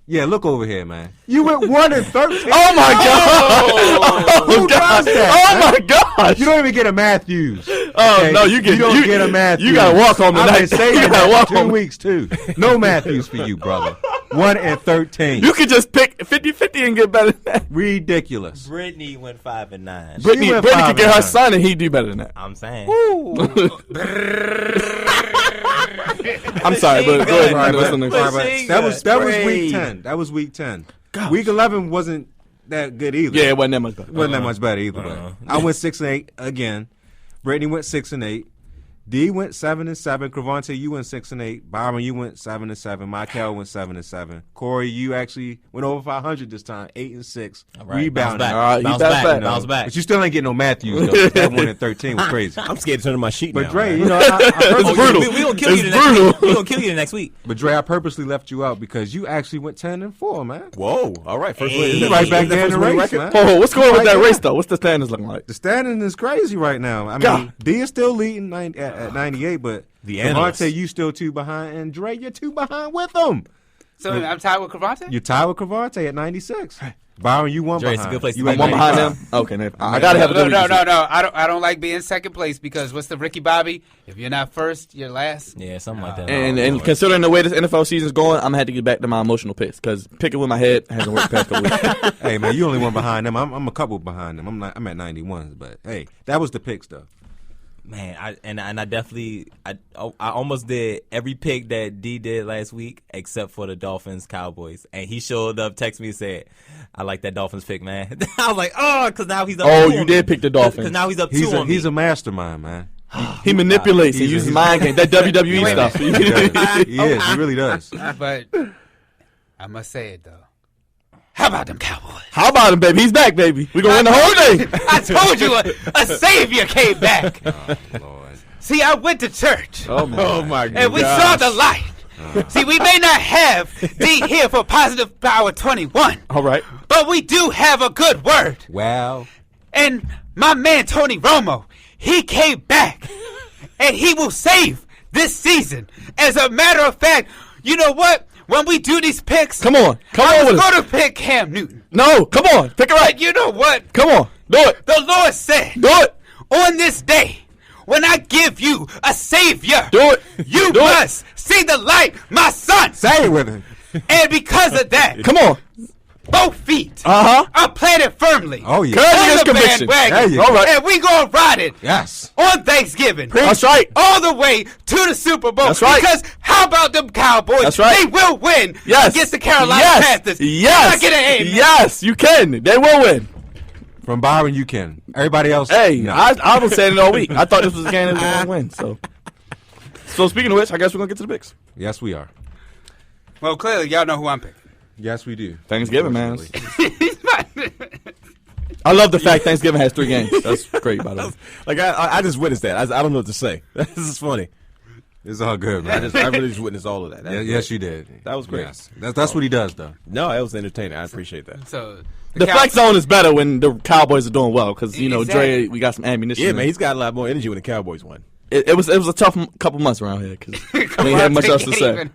yeah, look over here, man. You went 1-13. Oh my God! Who does that? Oh my gosh! You don't even get a Matthews. Oh okay? no, you don't get a Matthews. You gotta walk home tonight. I've been saying you that walk for 2 home. weeks too. No Matthews for you, brother. 1-13. You could just pick 50-50 and get better than that. Ridiculous. Brittany went 5-9. Brittany could get her son and he'd do better than that. I'm saying. I'm sorry, but go ahead. That was week 10. That was week 10. Gosh. Week 11 wasn't that good either. Yeah, it wasn't that much better. Wasn't that much better either. But I went 6-8 again. Brittany went 6-8. D went 7-7. Cravante, you went 6-8. Byron, you went 7-7. Mykell went 7-7. Corey, you actually went over 500 this time, 8-6. Right. Rebounding. Bounce back. But you still ain't getting no Matthews though. That 1-13 was crazy. I'm scared to turn to my sheet. But now, Dre, man. you know, it's brutal. We gonna kill you the next week. We gonna kill you the next week. But Dre, I purposely left you out because you actually went 10-4, man. Whoa! All right, first You right back there in the race, man. Oh, what's going on with that race though? What's the standings looking like? The standing is crazy right now. I mean, D is still leading at 98, but the analysts. Cavante, you still 2 behind, and Dre, you're 2 behind with them. So I'm tied with Cavante? You're tied with Cavante at 96. Byron, you 1 Dre, behind. it's a good place to you be. at One behind 95. him. Okay, I gotta have a good No. I don't like being second place because what's the Ricky Bobby? If you're not first, you're last. Yeah, something like that. And considering the way this NFL season's going, I'm gonna have to get back to my emotional picks because picking with my head hasn't worked past couple weeks. Hey man, you only 1 behind them. I'm a couple behind them. I'm at 91, but hey, that was the picks though. Man, I definitely I almost did every pick that D did last week except for the Dolphins Cowboys, and he showed up, texted me, and said, "I like that Dolphins pick, man." I was like, "Oh," because now he's up. Oh, you did pick the Dolphins because now he's up 2 on me. He's a mastermind, man. He manipulates. He uses mind games. That WWE stuff. He is. He really does. But I must say it though. How about them Cowboys? How about him, baby? He's back, baby. We gonna win the whole thing. I told you a savior came back. Oh, Lord. See, I went to church. Oh my God. And we saw the light. See, we may not have D here for Positive Power 21. All right. But we do have a good word. Wow. And my man Tony Romo, he came back. And he will save this season. As a matter of fact, you know what? When we do these picks, Come on I with was it. going to pick Cam Newton. No, come on, pick it right. But you know what? Come on, do it. The Lord said, Do it. on this day, when I give you a savior, Do it. you Do it. must see the light, my son. Say it with him. And because of that, Come on. both feet Uh-huh. are planted firmly Oh yeah. Courage on the conviction. bandwagon. There you go. All right. And we gonna ride it Yes. on Thanksgiving. That's right. All the way to the Super Bowl. That's right. Because how about them Cowboys? That's right. They will win Yes. against the Carolina Yes. Panthers. Yes. Can I get an amen? Yes, you can. They will win. From Byron, you can. Everybody else, Hey, no. I was saying it all week. I thought this was a game that was going to win. So speaking of which, I guess we're going to get to the picks. Yes, we are. Well, clearly, y'all know who I'm picking. Yes, we do. Thanksgiving, man. I love the fact Thanksgiving has 3 games. That's great, by the way. Like I just witnessed that. I don't know what to say. This is funny. It's all good, man. I really just witnessed all of that. Yeah, yes, you did. That was great. Yes. That's what he does, though. No, it was entertaining. I appreciate that. So The flex zone is better when the Cowboys are doing well because, you know, Exactly. Dre, we got some ammunition. Yeah, in. man, he's got a lot more energy when the Cowboys won. It was a tough couple months around here because we didn't have much else to say.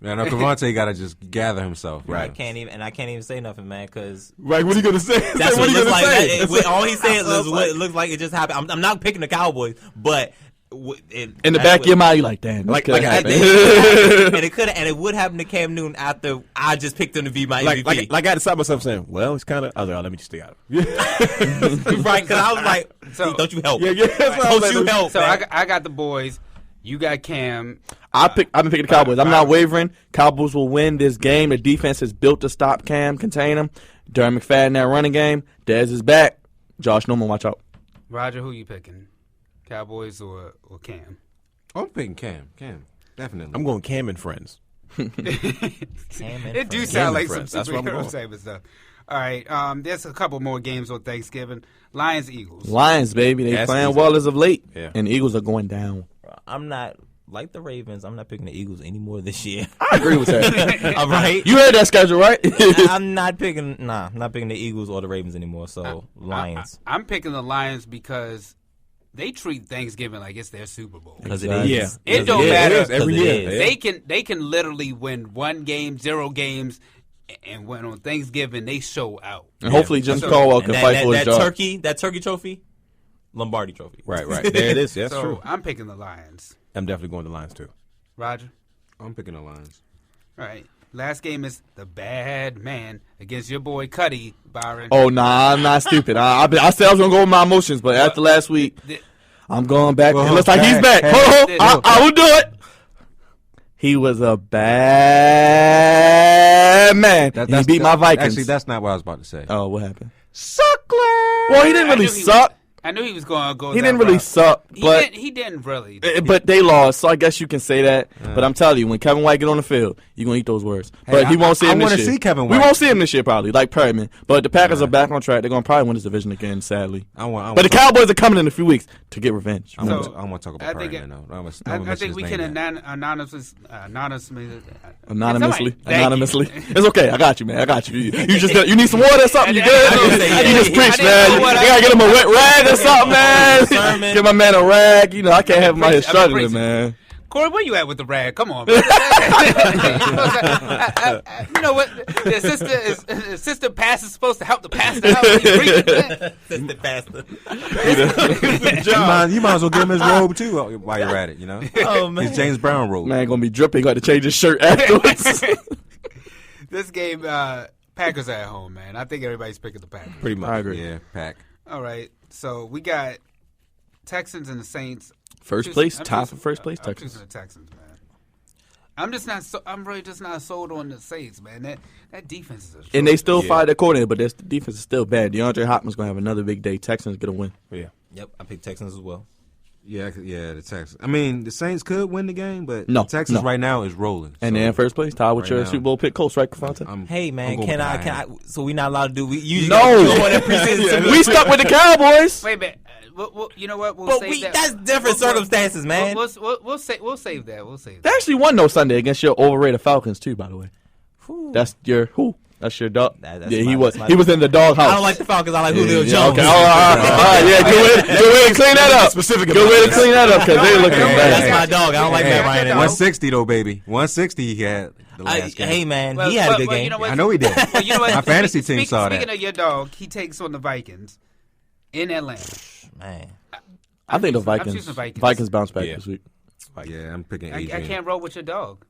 Man, no, Cavante got to just gather himself. Right. I can't even say nothing, man, because Right, what are you going to say? that's what it looks like. say? All he's saying is what it looks like it just happened. I'm not picking the Cowboys, but in the back of your mind, you like, damn, like and it would happen to Cam Newton after I just picked him to be my MVP. Like I decided myself saying, well, it's kind of. I was like, oh, let me just stay out of it. Right? Because I was like, So- don't you help? Yeah. Don't you help? So man. I got the boys. You got Cam. I've been picking the Cowboys. I'm not wavering. Cowboys will win this game. The defense is built to stop Cam, contain him. Darren McFadden, that running game. Dez is back. Josh Norman, watch out. Roger, who you picking? Cowboys or Cam? I'm picking Cam. Cam, definitely. I'm going Cam and friends. It do sound like some That's what I'm superhero going. type of stuff. All right, there's a couple more games on Thanksgiving. Lions, Eagles. Lions, baby. They That's playing easy. well as of late. Yeah. And the Eagles are going down. I'm not like the Ravens. I'm not picking the Eagles anymore this year. I agree with that. All right. You heard that schedule, right? I'm not picking. I'm not picking the Eagles or the Ravens anymore. So Lions. I'm picking the Lions because they treat Thanksgiving like it's their Super Bowl. Because it is. Yeah. It don't matter. It is every year. They can literally win 1 game, 0 games, and when on Thanksgiving they show out. And hopefully Jim Caldwell can fight for his job. That turkey trophy, Lombardi trophy. Right. There it is. That's so true. I'm picking the Lions. I'm definitely going to Lions too. Roger. I'm picking the Lions. All right. Last game is the Bad Man against your boy Cuddy, Byron. Oh, nah, I'm not stupid. I said I was going to go with my emotions, but after last week, I'm going back. It looks like he's back. I will do it. He was a bad man. He beat my Vikings. Actually, that's not what I was about to say. Oh, what happened? Suckler! Well, he didn't really suck. I knew he was going to go. He didn't really suck, but he didn't really. But they lost, so I guess you can say that. But I'm telling you, when Kevin White get on the field, you're gonna eat those words. But he won't see him this year. I want to see Kevin White. We won't see him this year, probably, like Perryman. But the Packers are back on track. They're gonna probably win this division again, sadly. But the Cowboys are coming in a few weeks to get revenge. I want to talk about Perryman, though. I think we can anonymously. It's okay. I got you, man. I got you. You just you need some water or something. You good? You just preach, man. You gotta get him a wet rag or something, man. Give my man a rag. You know, I can't have him out here struggling, man. Corey, where you at with the rag? Come on, man. You know what? The assistant pastor is supposed to help the pastor out. Assistant pastor. You might as well give him his robe, too, while you're at it, you know? Oh, man. His James Brown robe. Man, gonna be dripping. Got to change his shirt afterwards. This game, Packers at home, man. I think everybody's picking the Packers. Pretty much. I agree. Yeah, Pack. All right. So we got Texans and the Saints. First place, top for first place, Texans. I'm choosing the Texans, man. I'm really just not sold on the Saints, man. That defense is a And they still fired their coordinator, but their defense is still bad. DeAndre Hopkins gonna have another big day. Texans gonna win. Yeah. Yep, I picked Texans as well. Yeah, the Texans. I mean, the Saints could win the game, but No, Texans no. right now is rolling. And they're in first place, tied with right your now, Super Bowl pick, Colts, right, Kafanta? Hey, man, going can with I? Miami. So we not allowed to do? We usually No, we stuck with the Cowboys. Wait a minute. You know what? But that's different circumstances, man. We'll save that. We'll save They that. actually won Sunday against your overrated Falcons too, by the way. That's your who? That's your dog. He was in the doghouse. I don't like the Falcons. I like Julio Jones. Okay, all right, yeah. Good way to clean that up. Good way to clean that up because they're looking bad. That's my dog. I don't like Matt Ryan. 160 though, baby. 160 he had the last game. Hey, man, he had a good game. You know what? I know he did. Well, you know what? My fantasy team saw that. Speaking of your dog, he takes on the Vikings in Atlanta. Man, I think the I'm choosing Vikings bounce back this week. Yeah, I'm picking I Adrian. can't roll with your dog.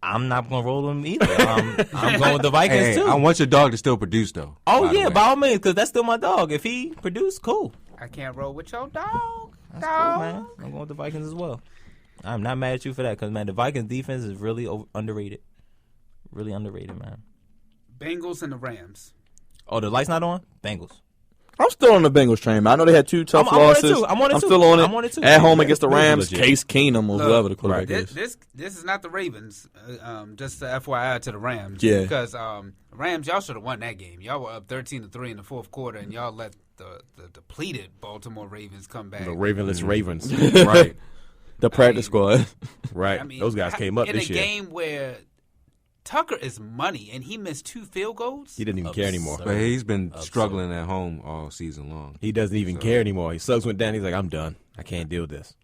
I'm not gonna roll him either. I'm going with the Vikings too. I want your dog to still produce though. Oh yeah, by all means, because that's still my dog. If he produce, cool. I can't roll with your dog. That's cool, man. I'm going with the Vikings as well. I'm not mad at you for that because, man, the Vikings defense is really underrated. Really underrated, man. Bengals and the Rams. Oh, the light's not on? Bengals. I'm still on the Bengals train, man. I know they had 2 tough I'm on it losses. too. I'm on it too. still on it. I'm on it too. At home against the Bengals Rams, legit. Case Keenum or whoever the quarterback is. This is not the Ravens. Just the FYI to the Rams. Yeah. Because Rams, y'all should have won that game. Y'all were up 13-3 in the fourth quarter, and y'all let the depleted Baltimore Ravens come back. The Ravenless Ravens. Right. The practice squad. Right. I mean, those guys came up this in a year. game where Tucker is money, and he missed 2 field goals. He didn't even care anymore. But he's been struggling at home all season long. He doesn't even care anymore. His Suggs went down. He's like, I'm done. I can't deal with this.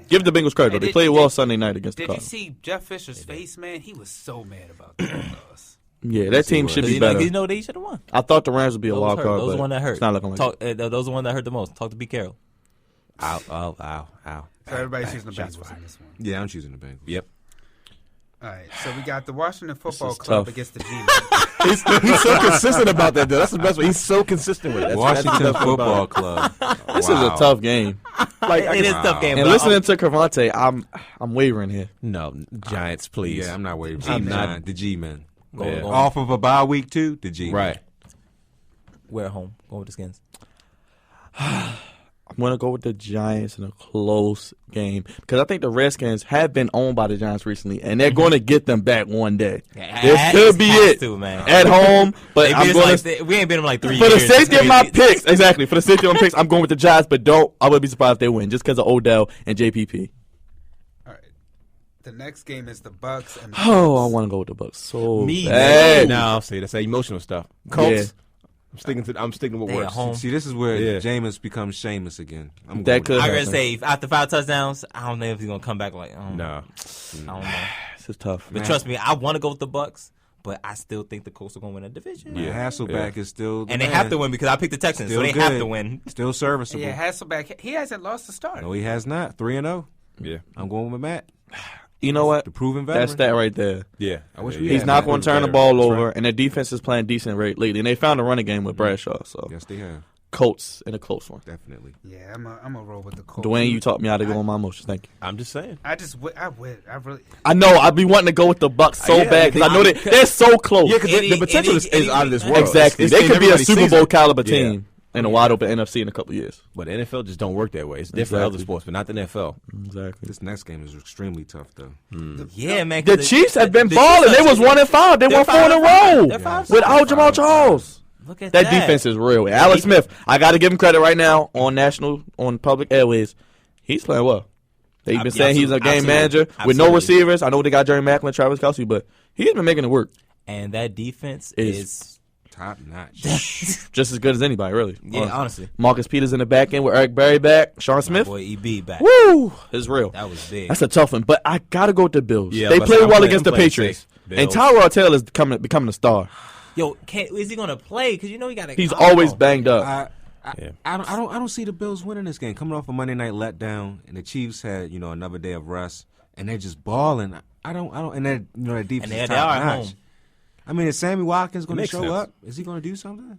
Give the Bengals credit, though. They played well Sunday night against the Did you Cardinals. see Jeff Fisher's face, man? He was so mad about that loss. Yeah, that team should be better. You know they should have won. I thought the Rams would be a wild card, Those are but the one that hurt. it's not looking like that. Those are the one that hurt the most. Talk to Pete Carroll. Ow. So everybody's choosing the Bengals in this one. Yeah, I'm choosing the Bengals. Yep. All right, so we got the Washington Football is Club tough. against the G-Men. He's so consistent about that, though. That's the best way. He's so consistent with it. Washington Football Club. This is a tough game. It is a tough game. And but listening to Cravante, I'm wavering here. No, Giants, please. Yeah, I'm not worried. I'm not. The G-Men. Yeah. Off of a bye week too. The G-Men. Right. we're at home. Go with the Skins. I'm going to go with the Giants in a close game because I think the Redskins have been owned by the Giants recently, and they're going to get them back one day. This could be it. Man. At home, but I'm going to. We ain't been in like 3 for years. the safety of my picks. Exactly. For the safety of my picks, I'm going with the Giants, but I would be surprised if they win just because of Odell and JPP. All right. The next game is the Bucks and the I want to go with the Bucks. So bad. No, see, that's that emotional stuff. Colts. Yeah. I'm sticking with They at worse. home. See, this is where Jameis becomes Seamus again. I'm That could I happen. gotta say, after 5 touchdowns, I don't know if he's gonna come back like. No. I don't know. This is tough. But trust me, I want to go with the Bucks, but I still think the Colts are gonna win a division. Yeah, Hasselback is still the and they man. have to win because I picked the Texans, Still so they good. have to win. Still serviceable. Yeah, Hasselback, he hasn't lost a start. No, he has not. 3-0. Yeah. I'm going with Matt. You know what? The proven veteran. That's that right there. Yeah. I wish we He's had not Matt. going to turn the ball over, and their defense is playing decent lately. And they found a running game with Bradshaw. So Yes, they have. Colts in a close one. Definitely. Yeah, I'm a roll with the Colts. Dwayne, you taught me how to go on my emotions. Thank you. I'm just saying. I really. I know. I'd be wanting to go with the Bucks so Yeah, bad because I know they're so close. Yeah, because the potential is out of this world. Exactly. It's They in could be a everybody's Super season. Bowl caliber Yeah. team in a wide open NFC in a couple years. But the NFL just don't work that way. It's different Exactly. other sports, but not the NFL. Exactly. This next game is extremely tough, though. Yeah, man. The Chiefs have been balling. They was 1-5. They won 4 in a row without Jamal Charles. Look at That defense is real. And Alex Smith, I got to give him credit right now on public airways. He's playing well. They've been saying he's a game manager with no receivers. I know they got Jerry Maclin, Travis Kelce, but he's been making it work. And that defense is top notch. Just as good as anybody, really. Yeah, honestly. Marcus Peters in the back end with Eric Berry back. Sean Smith. Boy, EB back. Woo! It's real. That was big. That's a tough one. But I got to go with the Bills. Yeah, they but played I'm well playing- against I'm the playing Patriots. safe. And Bills. Tyrod Taylor is becoming a star. Yo, is he gonna play? Because you know he got. He's always banged up. I don't see the Bills winning this game. Coming off a Monday night letdown, and the Chiefs had another day of rest, and they're just balling. I don't, and that that defense And is they are at top notch. home. I mean, is Sammy Watkins going to makes show sense. up? Is he going to do something?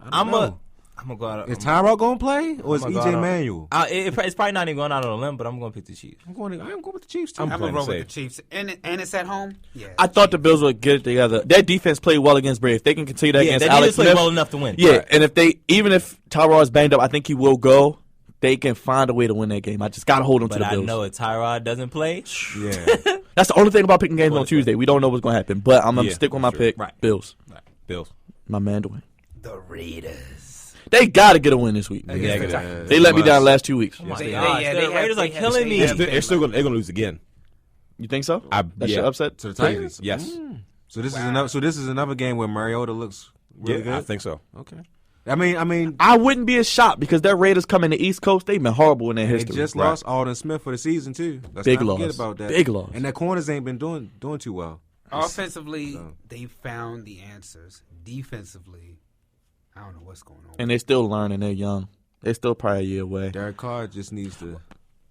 I don't know. I'm gonna go out. Is Tyrod going to play, or is I'm gonna EJ go out- Manuel? It's probably not even going out on a limb, but I'm going to pick the Chiefs. I'm going with the Chiefs too. I'm gonna roll safe. with the Chiefs, and it's at home. Yeah, I thought the Bills would get it together. Their defense played well against Brady. If they can continue that against they Alex didn't play Smith, well enough to win. Yeah, Right. and even if Tyrod's banged up, I think he will go. They can find a way to win that game. I just got to hold on to But the I Bills. know if Tyrod doesn't play, Yeah, That's the only thing about picking games on Tuesday. We don't know what's going to happen. But I'm going to Yeah, stick with my sure. pick. Right. Bills. Bills. My man Dwayne. the Raiders. They got to get a win this week. They let me down the last 2 weeks. oh my They- gosh, yeah, the they Raiders have- are they have- killing me. they have- They're still they're gonna lose again. You think so? That's yeah. your upset? to the Titans. Yes. So this is another game where Mariota looks really good. I think so. Okay. I mean, I wouldn't be as shocked because their Raiders coming to the East Coast. They've been horrible in their they history. just lost Alden Smith for the season too. Let's Big not forget loss. about that. Big loss. And their corners ain't been doing too well. Offensively, they found the answers. Defensively, I don't know what's going on. And they're still learning. They're young. They're still probably a year away. Derek Carr just needs to.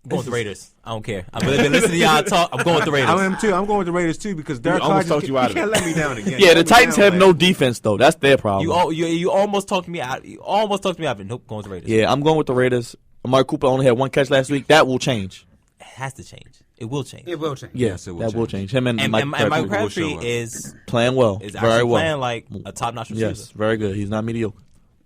I'm going with the Raiders. I don't care. I've been listening to y'all talk. I'm going with the Raiders. I am too. I'm going with the Raiders too because Derek Carr almost just talked you out of can't it. let me down again. Yeah, the Let me Titans down, have man. no defense, though. That's their problem. You almost talked me out. You almost talked me out. But nope, going with the Raiders. Yeah, I'm going with the Raiders. Amari Cooper only had 1 catch last week. That will change. It has to change. It will change. It will change. Yes, it will that will change. Him and And Mike Mike Crabtree Crabtree show up. is playing well. actually Very well. playing like a top-notch receiver. Yes, very good. He's not mediocre.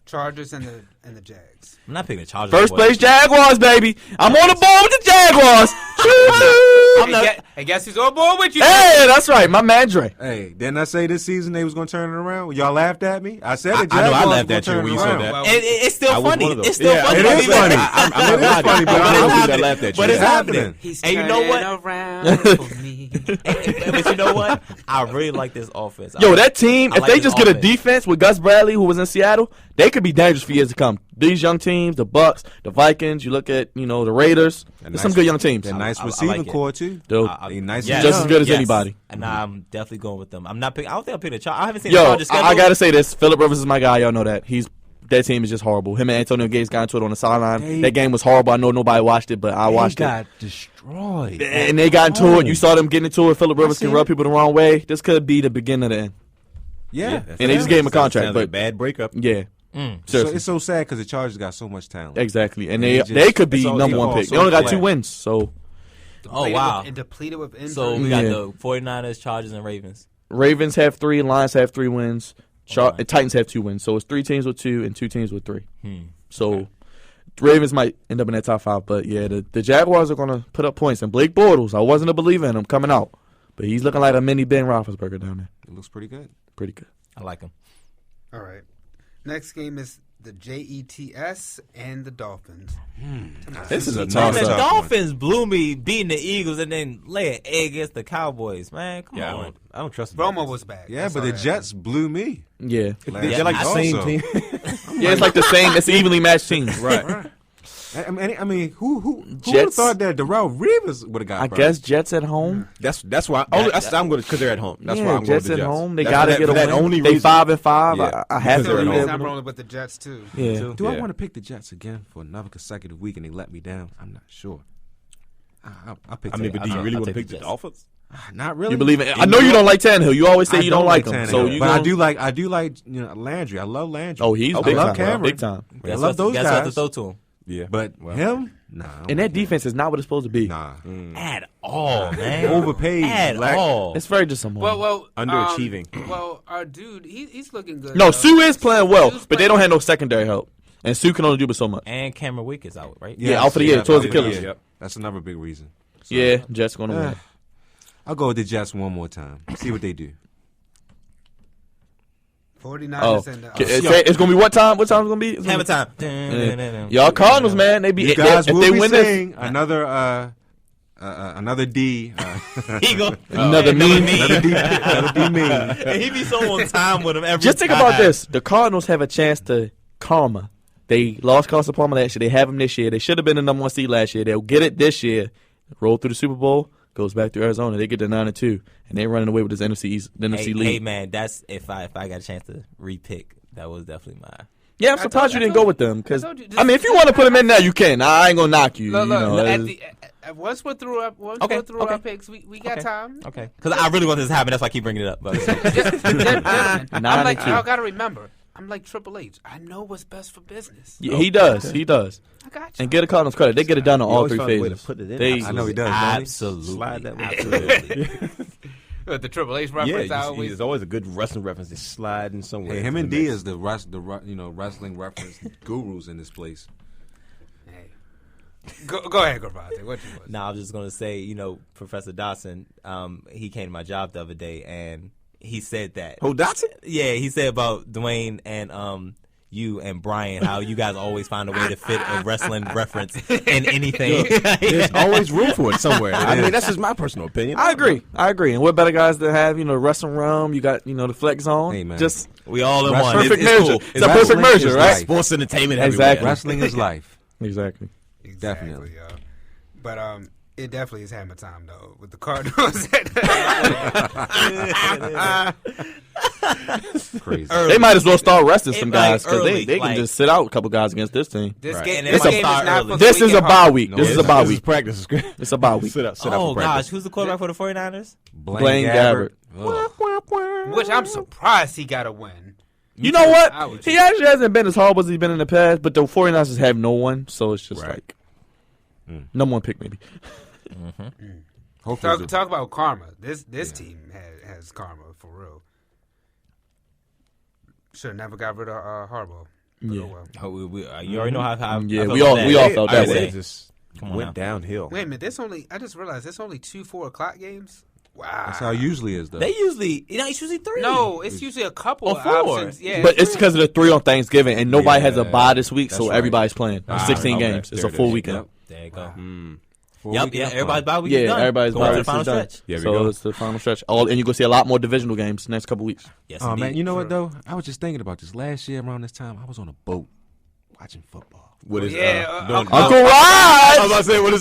Chargers and the Jags. I'm not picking the Chargers. First boy. place Jaguars, baby. I'm on the board with the Jaguars. Choo-choo. I'm not. I guess he's on board with you. Hey, that's right. My man Dre. Hey, didn't I say this season they was going to turn it around? Y'all laughed at me. I said I the know I Jaguars laughed was at you gonna when you turn said it that. around. It's still I was funny. one of those. It's still Yeah, funny. it is funny. I'm not It is lying. funny, but I'm I not don't gonna do that that. laughed at you. But it's happening. He's And you know what? around for me. But you know what? I really like this offense. Yo, that team, I if like they this just get a offense. defense with Gus Bradley, who was in Seattle, they could be dangerous for years to come. These young teams, the Bucks, the Vikings, you look at, the Raiders. There's some good young teams. They're nice I receiving like it. core too. Dude, They nice. Yes. just as good as Yes. anybody. And I'm definitely going with them. I'm not picking. I don't think I'll pick the Chargers. I haven't seen the Yo, Chargers schedule. I got to say this. Phillip Rivers is my guy. Y'all know that. He's that team is just horrible. Him and Antonio Gates got into it on the sideline. That game was horrible. I know nobody watched it, but I watched it. They got destroyed. And they got into it. You saw them getting into it. Phillip Rivers can rub people the wrong way. This could be the beginning of the end. Yeah. And they just gave him a contract. Sounds But like a bad breakup. Yeah. So it's so sad because the Chargers got so much talent. Exactly. And they could be number one pick. They only got 2 wins, so. Oh, wow. And depleted with injuries. So we got the 49ers, Chargers, and Ravens. Ravens have 3, Lions have 3 wins. Titans have 2 wins. So it's 3 teams with 2 and 2 teams with 3. So Ravens might end up in that top 5. But, yeah, the Jaguars are going to put up points. And Blake Bortles, I wasn't a believer in him coming out. But he's looking like a mini Ben Roethlisberger down there. It looks pretty good. Pretty good. I like him. All right. Next game is the Jets and the Dolphins. This is a tough The one. Dolphins blew me beating the Eagles and then lay an egg against the Cowboys, man. Come on. I don't trust Romo was back. Yeah, but the Jets blew me. Yeah. They're like the same team. Yeah, it's like the same. It's evenly matched teams. Right. I mean, who would have Jets. thought that Darrell Reeves would have got? I guess Jets at home. That's why. I'm going because they're at home. That's why I'm going Jets with the at Jets. home. They got to get a that win. only They reason. 5-5. Yeah. I have Because to they're at believe home. I'm rolling with the Jets, too. Yeah. Do I want to pick the Jets again for another consecutive week and they let me down? I'm not sure. I'll pick. I mean, but do you really want to pick the Jets. Dolphins? Not really. You believe it? I know you don't like Tannehill. You always say you don't like him. Tannehill, So you but gonna, I do like Landry. I love Landry. Oh, he's I big love time. Cameron. Big time. I love those Guess what to guys. throw to him? Yeah. But him, nah. And that defense is not what it's supposed to be. Nah. At all, man. Overpaid. At all. It's very disappointing. Well, Underachieving. Well, our dude, he's looking good. No, Sue is playing well, but they don't have no secondary help. And Sue can only do but so much. And Cameron Wake is out, right? Yeah, out for the year, towards Achilles. Yep. That's another big reason. So, Yeah, Jets going to win. I'll go with the Jets one more time. See what they do. 49ers and it's going to be what time? What time is it going to be? Hammer time. Y'all Cardinals, man. They be You guys if will they be win seeing this. another D. Eagle. Another mean. Another D mean. And he be so on time with him every Just think time. about this. The Cardinals have a chance to karma. They lost Carson Palmer last year. They have him this year. They should have been the number 1 seed last year. They'll get it this year. Roll through the Super Bowl. Goes back to Arizona. They get to 9-2, and they're running away with this NFC lead. Hey man, that's if I got a chance to repick, that was definitely mine. Yeah, I'm surprised you didn't go with them. Because I mean, if you want to put them in there, you can. I ain't gonna knock you. Once we're through our picks, we got time. Okay. Because I really want this to happen. That's why I keep bringing it up. But I'm like, y'all got to remember, I'm like Triple H. I know what's best for business. Yeah, he does. He does. I got you. And get the Cardinals credit. They get it done on all 3 phases. I know he does. Absolutely. Slide that one. Absolutely. The Triple H reference. There's always a good wrestling reference. Just sliding somewhere. Hey, him and D is the wrestling reference gurus in this place. Hey, go ahead, Gravante. What you was? No, I was just gonna say, Professor Dawson, he came to my job the other day and he said that. Oh, Dotson? Yeah, he said about Dwayne and you and Brian, how you guys always find a way to fit a wrestling reference in anything. There's always room for it somewhere. I mean, that's just my personal opinion. I agree. And what better guys to have? The wrestling realm. You got the flex zone. Hey, man. Just we all in one. Perfect It's merger. cool. It's a perfect merger, right? Sports entertainment. Exactly. Everywhere. Wrestling is life. Exactly. Definitely. But it definitely is hammer time though with the Cardinals. Crazy. They might as well start resting some guys because early, they can just sit out a couple guys against this team. This game is not for the This is a bye week. This is a bye This is week. practice. It's a bye week. Sit out Oh for gosh, practice. who's the quarterback for the 49ers? Blaine Gabbert. Which I'm surprised he got a win. You know what? He actually hasn't been as horrible as he's been in the past, but the 49ers have no one, so it's just like number 1 pick maybe. Talk about karma. This team has karma for real. Should have never got rid of Harbaugh. Yeah. Oh, well. You already know how. Yeah, I feel we all about that. felt that way. It just went downhill. Wait a minute. I just realized there's only 2 4:00 games. Wow. That's how it usually is, though. It's usually 3. No, it's usually a couple or of 4. options. Yeah, But it's because of the 3 on Thanksgiving, and nobody has a bye this week, so right. everybody's playing. 16 okay. games. It's There a it full is. weekend. There you go. Yep, Everybody's bye week is done. Everybody's Going bye to the week final is done. stretch. There we So go. it's the final stretch. And you're going to see a lot more divisional games next couple weeks. Yes, Oh, man, indeed. you know what, though? I was just thinking about this. Last year around this time, I was on a boat watching football. with his Uncle Raj. I was about to say with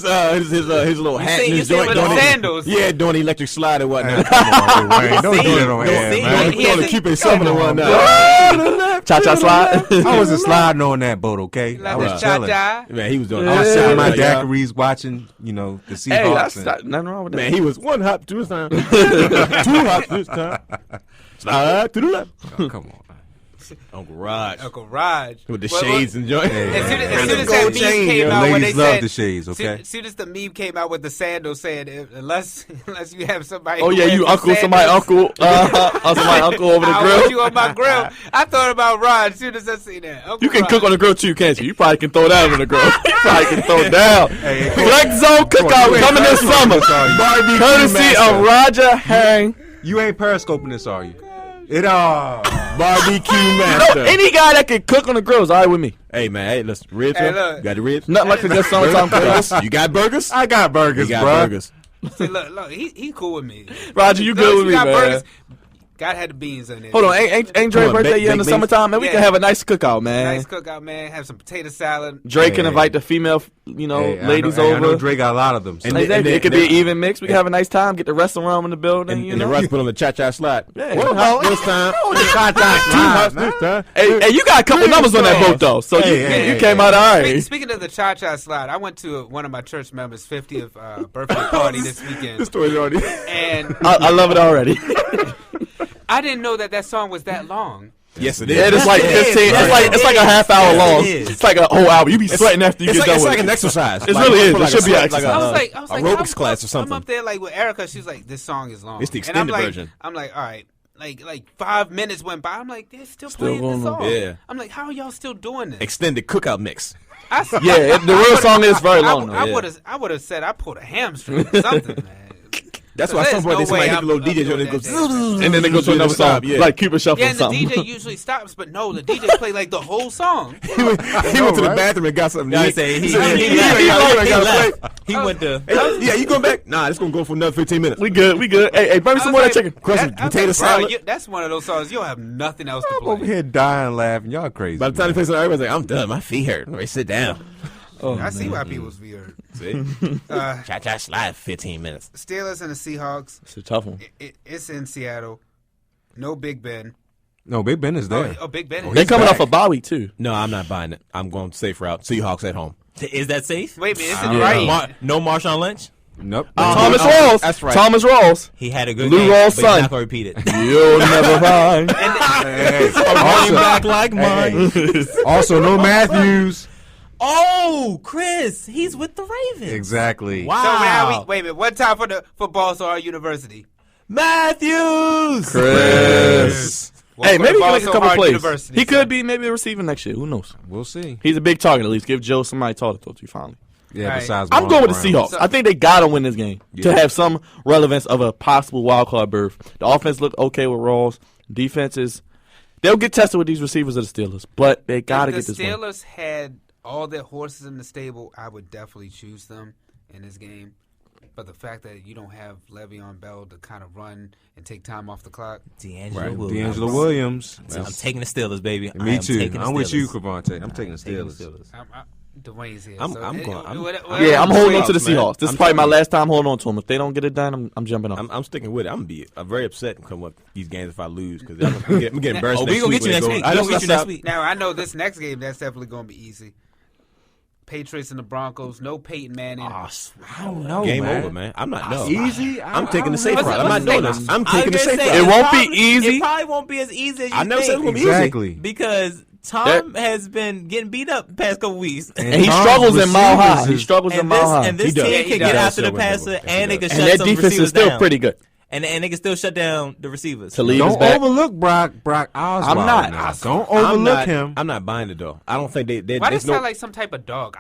his little hat and his joint, doing sandals. Yeah, doing the electric slide and whatnot. Come on, Wayne, don't do that on air, man. He only keep it something and whatnot. Cha-cha slide. I wasn't sliding on that boat, okay? Like I was cha-cha. chilling. Man, he was doing. I was sipping my daiquiris, watching, the Seahawks. Hey, that's nothing wrong with that. Man, he was one hop to his time, 2 hops this time. Slide to the left. Oh, come on. Uncle Raj with the shades and joint. As soon as that meme came out, when they love the shades. Okay. As soon as the meme came out with the sandals saying, unless you have somebody. Oh yeah, you uncle, somebody uncle over the I grill. want you on my grill. I thought about Raj as soon as I seen that. Uncle You can Raj. cook on the grill too, can't you? You probably can throw that on the grill. You probably can throw it down. Flex Zone Cookout coming this summer. Courtesy of Roger Herring. You ain't periscoping this, are you? Barbecue master. Any guy that can cook on the grill is all right with me. Hey man, hey, listen, ribs. Hey, look. You got the ribs? Nothing like a good summertime burgers. You got burgers? I got burgers, You got bro. burgers. See, look, he cool with me. Roger, you good with me, got man. burgers. God had the beans in there. Hold on, ain't Dre's birthday yet in the baked summertime, man? We Yeah. can have a nice cookout, man. Nice cookout, man. Have some potato salad. Dre can invite the female, ladies I over. know Dre got a lot of them. So. Exactly. It could be an even mix. We can have a nice time. Get the restaurant in the building. And the Russ put on the cha-cha slide. Yeah. One hop this time. Two hops this time. Hey, you got a couple numbers on that boat though, so you came out all right. Speaking of the cha-cha slide, I went to one of my church members' 50th birthday party this weekend. This story's already. And I love it already. I didn't know that song was that long. Yes, it is. Yeah, it's like 15. It's like a half hour long. It's like a whole hour. You be sweating after you get done with it. It's like an exercise. It really is. It should be an like exercise. I was like, aerobics class or something. I'm up there like with Erica. She's like, this song is long. It's the And I'm extended like, version. I'm like, all right. Like 5 minutes went by. I'm like, they're still playing going this on. song. Yeah. I'm like, how are y'all still doing this? Extended cookout mix. Yeah, the real song is very long. I would have said I pulled a hamstring or something, man. That's why at some point somebody hit the little DJ joint and goes, And then they go to another song, like Cupid Shuffle Yeah, or and the something. DJ usually stops, but no, the DJ played like the whole song. He went to the bathroom and got something to eat. He went to. Yeah, you going back? Nah, it's going to go for another 15 minutes. We good. Hey, bring me some more of that chicken. Crusty potato salad. That's one of those songs you'll have nothing else to I'm over play. here dying laughing. Y'all crazy. By the time he plays something, everybody's like, I'm done. My feet hurt. Let me sit down. I see why people's feet hurt. See? Cha-cha slide 15 minutes. Steelers and the Seahawks. It's a tough one. It's in Seattle. No Big Ben. No, Big Ben is there. Oh, Big Ben. They're coming off a bye week too. No, I'm not buying it. I'm going safe route. Seahawks at home. Is that safe? Wait a minute, is it right? No Marshawn Lynch? Nope. Thomas Rawls. That's right. Thomas Rawls. He had a good Lou game, Rawls' but he's son. not going to repeat it. You'll never find. Running back like mine. Also, no Matthews. Oh, Chris, he's with the Ravens. Exactly. Wow. So now wait a minute. One time for Baltimore University. Matthews. Chris. Hey, maybe he can make a couple plays. University, He could be maybe a receiver next year. Who knows? We'll see. He's a big target at least. Give Joe somebody to talk to finally. Yeah, All right. besides I'm going with the Browns. Seahawks. I think they got to win this game to have some relevance of a possible wild card berth. The offense looked okay with Rawls. Defense is they'll get tested with these receivers of the Steelers, but they got to get this If the one. Steelers had all their horses in the stable, I would definitely choose them in this game. But the fact that you don't have Le'Veon Bell to kind of run and take time off the clock. D'Angelo Williams. I'm taking the Steelers, baby. Me too. I'm with you, Steelers. Cavante. I'm taking the Steelers. Dwayne's here. I'm holding on to the Seahawks. This is probably my last time holding on to them. If they don't get it done, I'm jumping off. I'm sticking with it. I'm very upset and come up these games if I lose because I'm gonna get embarrassed. We're going to get you next week. I know next week. Now, I know this next game, that's definitely going to be easy. Patriots and the Broncos, no Peyton Manning. I don't know, Game over, man. I'm not. No. Easy? I'm taking the safe route. I'm not doing this. I'm taking the safe route. It won't be easy. It probably won't be as easy as you I never said it think. was going to be easy. Because Tom has been getting beat up the past couple weeks. And he struggles in Mile High. He struggles in Mile High. And this team can get after the passer, and they can shut and their some defense receivers is still down. pretty good. And they can still shut down the receivers. Don't overlook Brock Osweiler. I'm not. Now. Don't overlook him. I'm not buying it though. I don't think they. Why does it sound like some type of dog?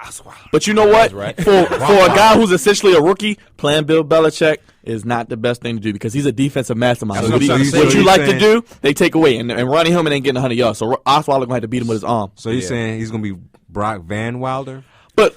But you know what? For a guy who's essentially a rookie, playing Bill Belichick is not the best thing to do because he's a defensive mastermind. What you like to do, they take away. And running him and ain't getting 100 yards. So Osweiler going to have to beat him with his arm. So you're saying he's going to be Brock Van Wilder?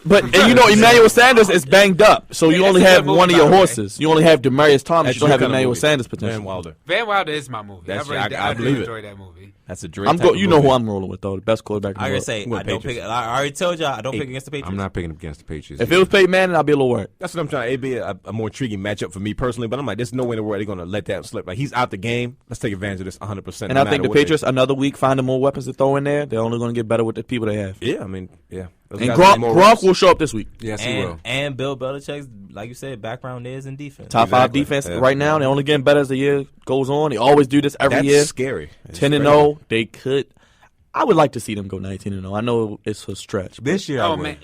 But and you know Emmanuel Sanders is banged up, so you only have one of your horses. You only have Demarius Thomas. You don't have Emmanuel Sanders potential. Van Wilder is my movie. I really enjoy that movie. That's a Drake. You know who I'm rolling with though. The best quarterback. I already told y'all I don't pick against the Patriots. I'm not picking against the Patriots. If it was Peyton Manning, I'd be a little worried. That's what I'm trying. It'd be a more intriguing matchup for me personally. But I'm like, there's no way in the world they're going to let that slip. Like he's out the game. Let's take advantage of this 100%. And I think the Patriots another week finding more weapons to throw in there. They're only going to get better with the people they have. Yeah, I mean, yeah. And Gronk will show up this week. Yes, he will. And Bill Belichick's, like you said, background is in defense. Top 5 defense right now. They're only getting better as the year goes on. They always do this every year. That's scary. 10-0. They could. I would like to see them go 19-0. I know it's a stretch. This year,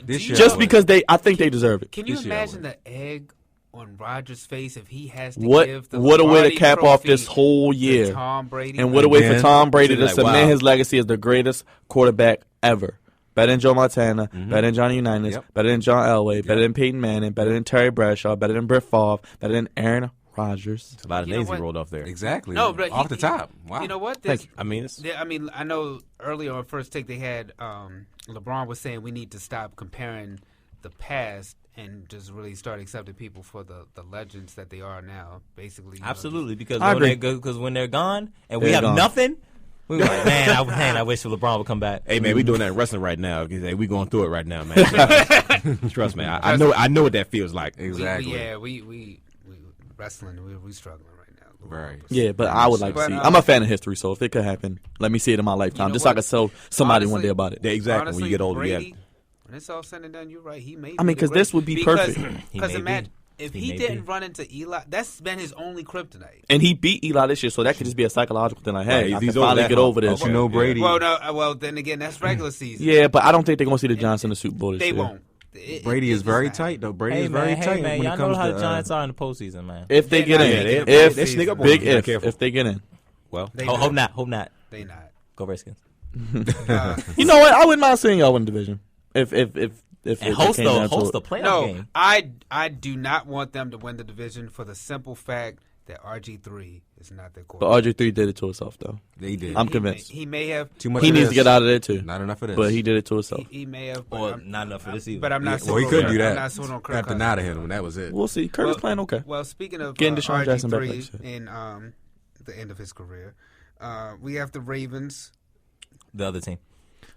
just because I think they deserve it. Can you imagine the egg on Rodgers' face if he has to give the what a way to cap off this whole year. Tom Brady, and what a way for Tom Brady to cement his legacy as the greatest quarterback ever. Better than Joe Montana, better than Johnny Unitas, better than John Elway, better than Peyton Manning, better than Terry Bradshaw, better than Brett Favre, better than Aaron Rodgers. It's a lot of names he rolled off there. Exactly. No, but off the top. Wow. You know what? I mean, I know earlier on First Take they had LeBron was saying we need to stop comparing the past and just really start accepting people for the legends that they are now. Basically, absolutely, because when they're gone and we have nothing. We were like, I wish LeBron would come back. Hey man, we doing that in wrestling right now. Hey, we going through it right now, man. Trust me, I know what that feels like. Exactly. We wrestling. We struggling right now. Right. Yeah, but I would like to see. I'm a fan of history, so if it could happen, let me see it in my lifetime. Just so I can tell somebody one day about it. Yeah, exactly. Honestly, when you get older, Brady, when it's all said and done, you're right. He may. I mean, because this would be perfect. Because imagine. If he didn't run into Eli, that's been his only kryptonite. And he beat Eli this year, so that could just be a psychological thing. Like, hey, I can he's finally get over this. You know Brady. Well, then again, that's regular season. Yeah, but I don't think they're going to see the Giants in the Super Bowl this year. They won't. Brady is very tight, though. Brady is very tight. Man, y'all know how the Giants are in the postseason, man. If they get in. If they get in. Well, hope not. They not. Go Redskins. You know what? I wouldn't mind seeing y'all win the division. If host the playoff game. I do not want them to win the division for the simple fact that RG3 is not their quarterback. But RG3 did it to himself, though. He did. I'm convinced. He may have too much. He needs to get out of there too. Not enough of this. But he did it to himself. He may have, not enough for this either. But I'm not. Well, he couldn't do that. I'm not sold on Kirk Got denied of him, and that was it. We'll see. Kirk is playing okay. Well, speaking of getting Deshaun Jackson back in the end of his career, we have the Ravens, the other team.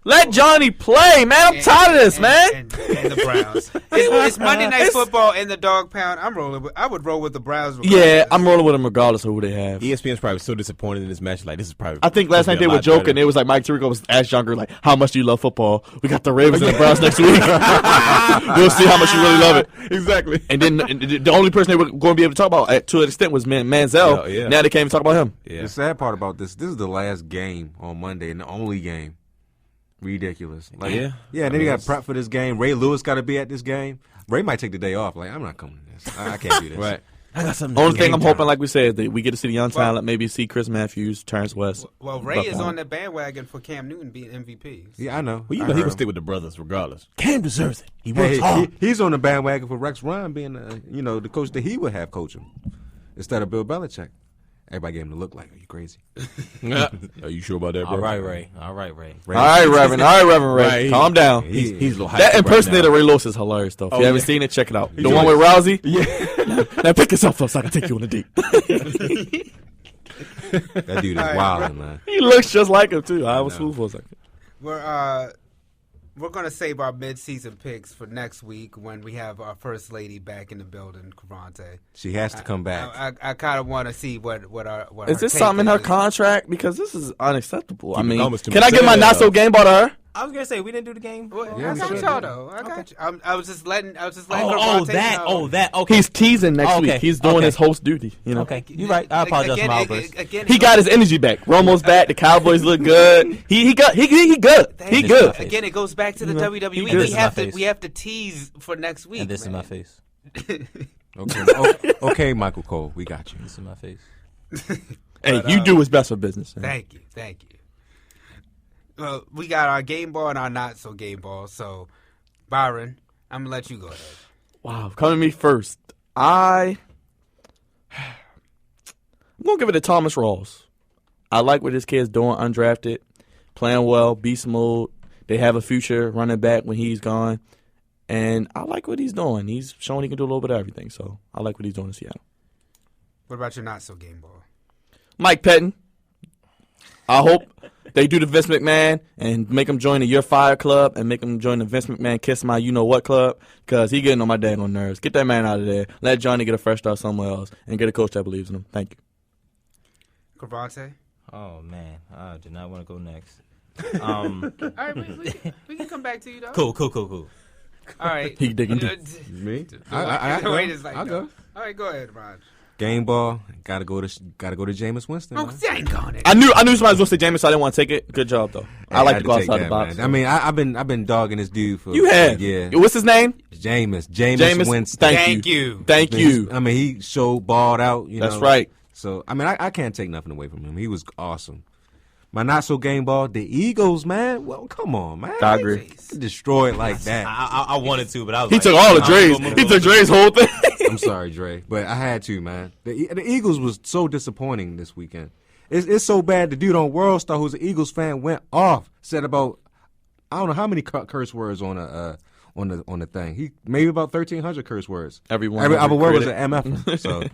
Let Johnny play, man. I'm tired of this, man. And the Browns. It's Monday Night Football in the dog pound. I would roll with the Browns. Yeah, I'm rolling with them regardless of who they have. ESPN's probably so disappointed in this match. Like, this is probably. I think last night they were joking. It was like Mike Tirico was asked Younger, like, how much do you love football? We got the Ravens and the Browns next week. We'll see how much you really love it. Exactly. And then the only person they were going to be able to talk about to an extent was Manziel. Yeah. Now they can't even talk about him. Yeah. The sad part about this is the last game on Monday and the only game. Ridiculous. Like, yeah, and then you got to prep for this game. Ray Lewis got to be at this game. Ray might take the day off. Like, I'm not coming to this. I can't do this. Right. I got something. Only thing I'm hoping, like we said, is that we get to see the young talent, maybe see Chris Matthews, Terrence West. Well, Ray is on the bandwagon for Cam Newton being MVP. Yeah, I know. Well, he would stay with the brothers regardless. Cam deserves it. He works hard. He's on the bandwagon for Rex Ryan being, the coach that he would have coach him instead of Bill Belichick. Everybody gave him to look like, are you crazy? Are you sure about that, bro? All right, Ray. All right, Reverend. Ray. Right, calm down. He's a little hyped that impersonator right Ray Lewis is hilarious, though. If you haven't seen it, check it out. The one with Rousey? Yeah. Now pick yourself up so I can take you on a date. That dude is wild, man. He looks just like him, too. I was fooled for a second. We're going to save our mid-season picks for next week when we have our first lady back in the building, Cavante. She has to come back. I kind of want to see what is this something in her contract? Because this is unacceptable. I mean, can I get my not so game ball to her? I was gonna say we didn't do the game. Well, yeah, I got y'all though. I got you. I was just letting. that. Okay. He's teasing next week. He's doing his host duty. You know. Okay, you're right. I apologize for my outburst. He got his energy back. Romo's back. The Cowboys look good. He good. He good. Again, it goes back to the WWE. We have to tease for next week. And this is my face. Okay, Michael Cole, we got you. This is my face. Hey, you do what's best for business. Man. Thank you. Well, we got our game ball and our not so game ball. So, Byron, I'm gonna let you go ahead. Wow, come to me first. I'm gonna give it to Thomas Rawls. I like what this kid's doing, undrafted, playing well, beast mode. They have a future running back when he's gone, And I like what he's doing. He's showing he can do a little bit of everything. So I like what he's doing in Seattle. What about your not-so-game ball? Mike Pettin. I hope they do the Vince McMahon and make him join the You're Fired club and make him join the Vince McMahon Kiss My You Know What club because he getting on my daggone nerves. Get that man out of there. Let Johnny get a fresh start somewhere else and get a coach that believes in him. Thank you. Cravante? Oh, man. I do not want to go next. All right, we can come back to you, though. Cool. All right. He digging deep. Me? I'll go. All right, go ahead, Rod. Game ball. Gotta go to Jameis Winston. Oh, man. I ain't going there. I knew somebody was going to say Jameis, so I didn't want to take it. Good job, though. I like to go outside the box. Man. I mean, I've been dogging this dude for You have. Yeah. What's his name? Jameis Winston. Thank you. I mean, he showed balled out. That's right. So, I mean, I can't take nothing away from him. He was awesome. My not-so-game ball, the Eagles, man. Well, come on, man. I agree. Destroyed like that. I wanted to, but I was He took all the Dre's. He took Dre's whole thing. I'm sorry, Dre, but I had to, man. The Eagles was so disappointing this weekend. It's so bad. The dude on World Star, who's an Eagles fan, went off. Said about I don't know how many curse words on the thing. He maybe about 1,300 curse words. Every other word was an MF. So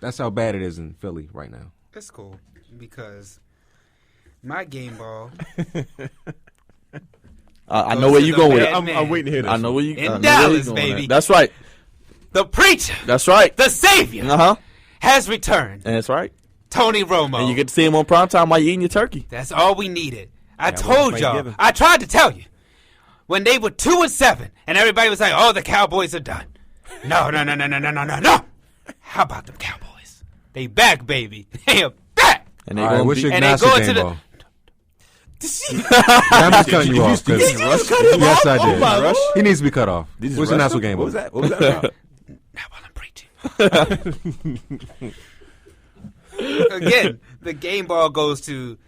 that's how bad it is in Philly right now. That's cool because my game ball. I know where you going with it. I'm waiting to hear this. I know where you in Dallas, baby. That's right. The preacher. That's right. The savior. Has returned. And that's right. Tony Romo. And you get to see him on primetime while you're eating your turkey. That's all we needed. I told y'all. I tried to tell you. When they were 2-7, and everybody was like, "Oh, the Cowboys are done." No. How about them Cowboys? They back, baby. They are back. And they going to the. I'm just cutting you off. Yes, I did. Rush? He needs to be cut off. What's the national game? What was that? What was that about? Now while I'm preaching. Again, the game ball goes to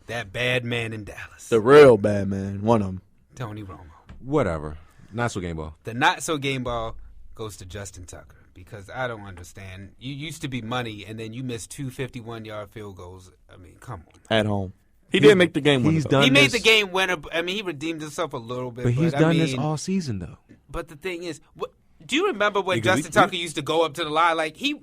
that bad man in Dallas. The real bad man. One of them. Tony Romo. Whatever. Not so game ball. The not so game ball goes to Justin Tucker because I don't understand. You used to be money, and then you missed 2 51-yard field goals. I mean, come on. At home. He did make the game winner. He made the game winner. I mean, he redeemed himself a little bit. But he's done this all season, though. But the thing is, do you remember when Justin Tucker used to go up to the line like he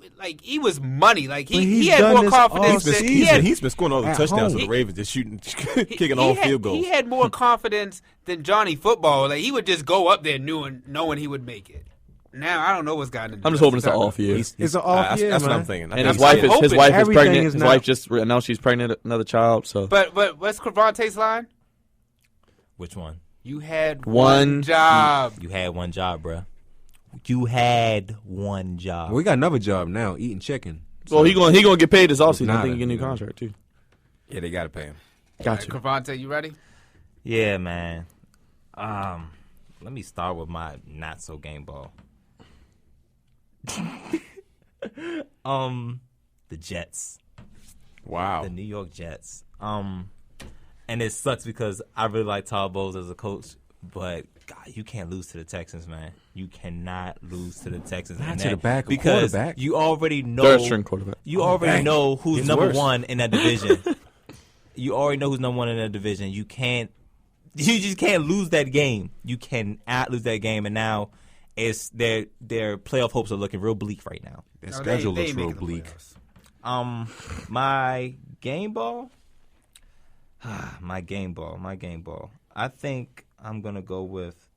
was money? Like he had more confidence. He's been scoring all the touchdowns for the Ravens, just shooting, kicking all field goals. He had more confidence than Johnny Football. Like he would just go up there knowing he would make it. Now I don't know what's gotten into. I'm just hoping it's an off year. It's an off year. That's what I'm thinking. And his wife is pregnant. His wife just announced she's pregnant another child. So, but what's Cravante's line? Which one? You had one job. You had one job, bro. You had one job. Well, we got another job now, eating chicken. So. Well, he gonna get paid this offseason. I think he get a new contract too. Yeah, they gotta pay him. Gotcha. Cravante, you ready? Yeah, man. Let me start with my not so game ball. The Jets. Wow. The New York Jets. And it sucks because I really like Todd Bowles as a coach, but God, you can't lose to the Texans, man. You cannot lose to the Texans. Not to the back because quarterback. You already know third-string quarterback. You already know who's number one in that division. You already know who's number one in that division. You just can't lose that game. You cannot lose that game, and now it's their playoff hopes are looking real bleak right now. Their schedule looks real bleak. My game ball. My game ball. I think I'm gonna go with.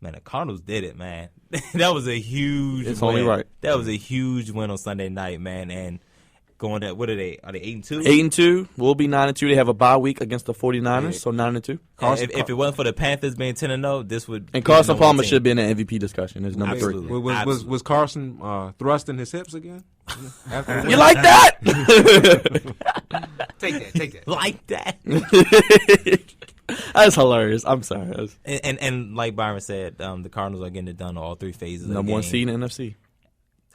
Man, the Cardinals did it, man. That was a huge win. Only right. That was a huge win on Sunday night, man. And going to, what are they? Are they 8-2? 8-2. We'll be 9-2. They have a bye week against the 49ers, so 9-2. If it wasn't for the Panthers being 10-0, this would. And Carson Palmer should be in the MVP discussion. Is number 3. Was Carson thrusting his hips again? You like that? Take that. Like that. That's hilarious. I'm sorry. And like Byron said, the Cardinals are getting it done on all 3 phases. Number 1 seed in the NFC.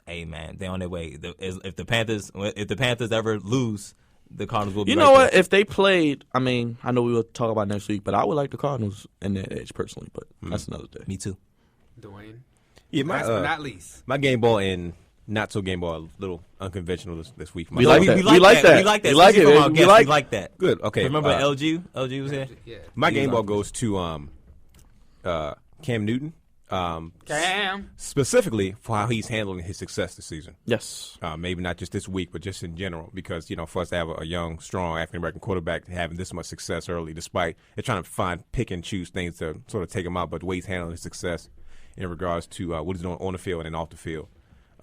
Hey man, they're on their way. If the Panthers ever lose, the Cardinals will be. You know what? If they played, I mean, I know we will talk about next week, but I would like the Cardinals in that edge personally. But that's another day. Me too. Dwayne. Yeah, last but not least, my game ball and not so game ball a little unconventional this week. We like that. We like that. We like that. We like it. We like that. Good. Okay. Remember LG? LG was here. Yeah. My game ball goes to Cam Newton. Cam. Specifically for how he's handling his success this season. Yes. Maybe not just this week, but just in general. Because, for us to have a young, strong African-American quarterback having this much success early, despite they're trying to pick and choose things to sort of take him out, but the way he's handling his success in regards to what he's doing on the field and off the field.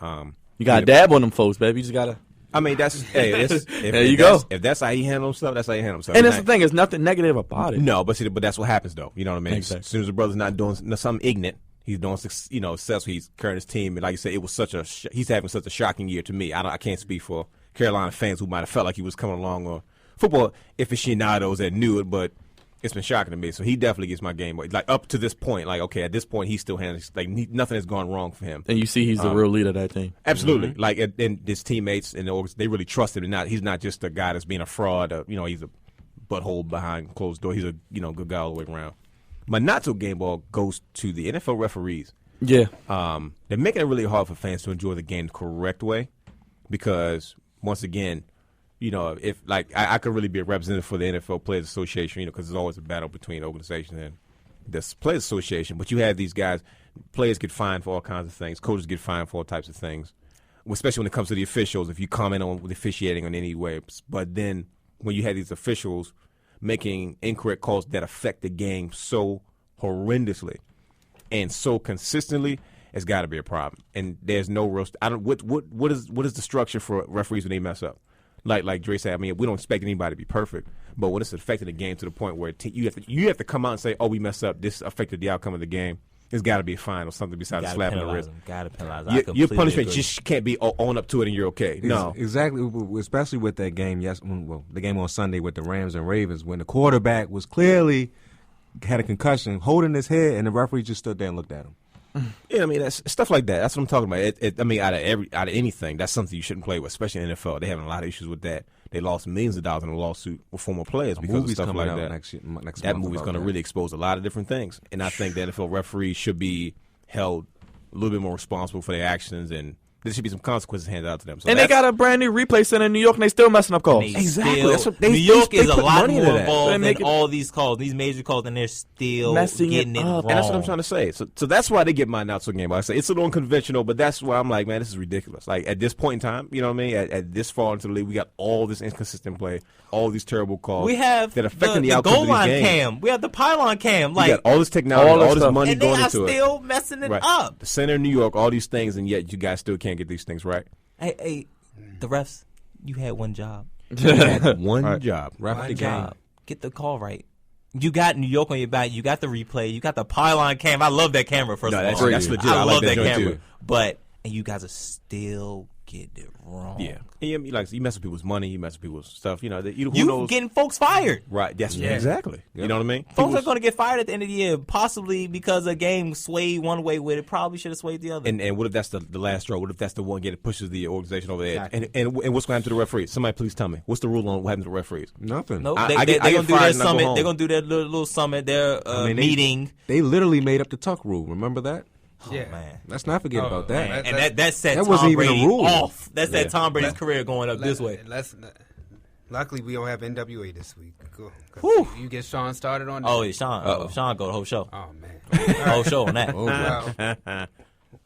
You got to dab on them folks, baby. You just got to. I mean, there you go. If that's how he handles stuff, that's how he handles stuff. And that's the thing. There's nothing negative about it. No, but that's what happens, though. You know what I mean? Exactly. As soon as the brother's not doing something ignorant, he's doing, successful. He's carrying his team. And like you said, it was he's having such a shocking year to me. I can't speak for Carolina fans who might have felt like he was coming along, or football aficionados that knew it, but it's been shocking to me. So he definitely gets my game. Like, up to this point, okay, at this point, he still handles, nothing has gone wrong for him. And you see he's the real leader of that team. Absolutely. Mm-hmm. And his teammates and they really trust him. He's not just a guy that's being a fraud. He's a butthole behind closed door. He's a, good guy all the way around. My not-so-game ball goes to the NFL referees. Yeah. They're making it really hard for fans to enjoy the game the correct way because, once again, if I could really be a representative for the NFL Players Association, because there's always a battle between organizations and this Players Association. But you have these guys, players get fined for all kinds of things, coaches get fined for all types of things, especially when it comes to the officials. If you comment on the officiating in any way, but then when you have these officials making incorrect calls that affect the game so horrendously and so consistently, it's got to be a problem. And there's no real. What is the structure for referees when they mess up? Like Dre said, I mean, we don't expect anybody to be perfect, but when it's affecting the game to the point where you have to come out and say, "Oh, we messed up. This affected the outcome of the game." There's got to be a fine or something besides a slap in the wrist. Got to penalize. Your punishment just can't be own up to it and you're okay. No, exactly. Especially with that game. The game on Sunday with the Rams and Ravens, when the quarterback was clearly had a concussion, holding his head, and the referee just stood there and looked at him. Yeah, I mean, that's stuff like that. That's what I'm talking about. I mean, out of anything, that's something you shouldn't play with, especially in the NFL. They're having a lot of issues with that. They lost millions of dollars in a lawsuit with former players because of stuff like that. That movie's going to really expose a lot of different things, and I think the NFL referees should be held a little bit more responsible for their actions, and there should be some consequences handed out to them. So and they got a brand new replay center in New York, and they still messing up calls. Exactly. New York is a lot more involved in all these calls, these major calls, and they're still getting it wrong. And that's what I'm trying to say. So that's why they get my not-so game. I say it's a little unconventional, but that's why I'm like, man, this is ridiculous. Like, at this point in time, you know what I mean? At this far into the league, we got all this inconsistent play, all these terrible calls. We have that affecting the outcome goal of the line game. cam. We have the pylon cam. We got all this technology, all this money going into it. And they are still messing it up. The center in New York, all these things, and yet you guys still can't get these things right. Hey, the refs, you had one job. You had one job. Ref the game. Get the call right. You got New York on your back. You got the replay. You got the pylon cam. I love that camera, first of all. That's legit. I love like that camera. Too. And you guys are still getting it wrong. Yeah. And you mess with people's money. You mess with people's stuff. Who you knows? Getting folks fired. Right. Yes. Yeah. Exactly. Yep. You know what I mean? Folks are going to get fired at the end of the year, possibly because a game swayed one way with it. Probably should have swayed the other. And what if that's the last straw? What if that's the one that pushes the organization over the edge? And what's going to happen to the referees? Somebody please tell me. What's the rule on what happens to the referees? Nothing. Nope. They're going to do their summit. They're going to do their little summit, their meeting. They literally made up the tuck rule. Remember that? Oh, yeah, man. Let's not forget about that. And that set that Tom wasn't Brady even a rule. off. That set Tom Brady's career going up this way. Luckily, we don't have NWA this week. Cool. You get Sean started on that? Oh, yeah, Sean. Sean go the whole show. Oh, man. The whole show on that. Well,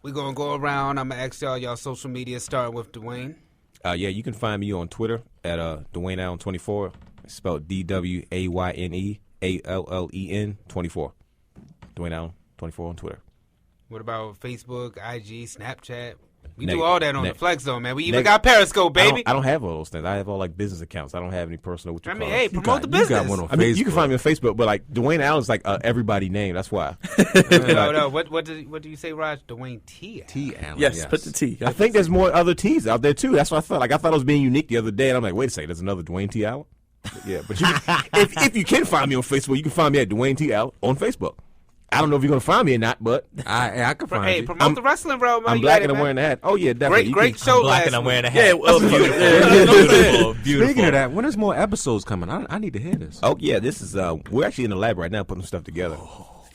we're going to go around. I'm going to ask y'all social media, starting with Dwayne. Yeah, you can find me on Twitter at Dwayne Allen 24. It's spelled DWAYNEALLEN 24. Dwayne Allen 24 on Twitter. What about Facebook, IG, Snapchat? We do all that on the Flex Zone, man. We even got Periscope, baby. I don't have all those things. I have all business accounts. I don't have any personal. Hey, promote the business. You got one on Facebook. You can find me on Facebook, but like Dwayne Allen's like everybody name. That's why. No. What do you say, Raj? Dwayne T. Allen. Yes, put the T. I think there's more other T's out there too. That's what I thought. Like I thought it was being unique the other day, and I'm like, wait a second, there's another Dwayne T. Allen. Yeah, but if you can find me on Facebook, you can find me at Dwayne T. Allen on Facebook. I don't know if you're going to find me or not, but I can find you. Hey, promote the wrestling, bro. I'm black and I'm wearing a hat. Oh, yeah, definitely. Great show black last and I'm wearing a week. hat. Yeah, well, Beautiful. Speaking of that, when there's more episodes coming, I need to hear this. Oh, yeah, this is, we're actually in the lab right now putting stuff together.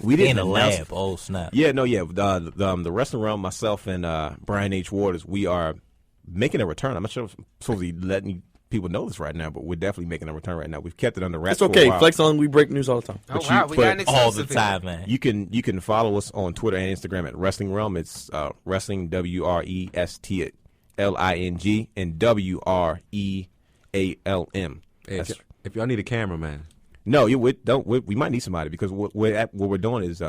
We didn't in the lab. Oh, snap. Yeah, no, yeah. The wrestling realm, myself and Brian H. Waters, we are making a return. I'm not sure if I'm supposed to be letting you people know this right now, but we're definitely making a return right now. We've kept it under wraps. It's okay. For a while. Flex on. We break news all the time. Oh wow, we got an all the exclusive time, man. You can follow us on Twitter and Instagram at Wrestling Realm. It's Wrestling WRESTLING and WREALM. Hey, if y'all need a cameraman. No, we might need somebody because what we're doing is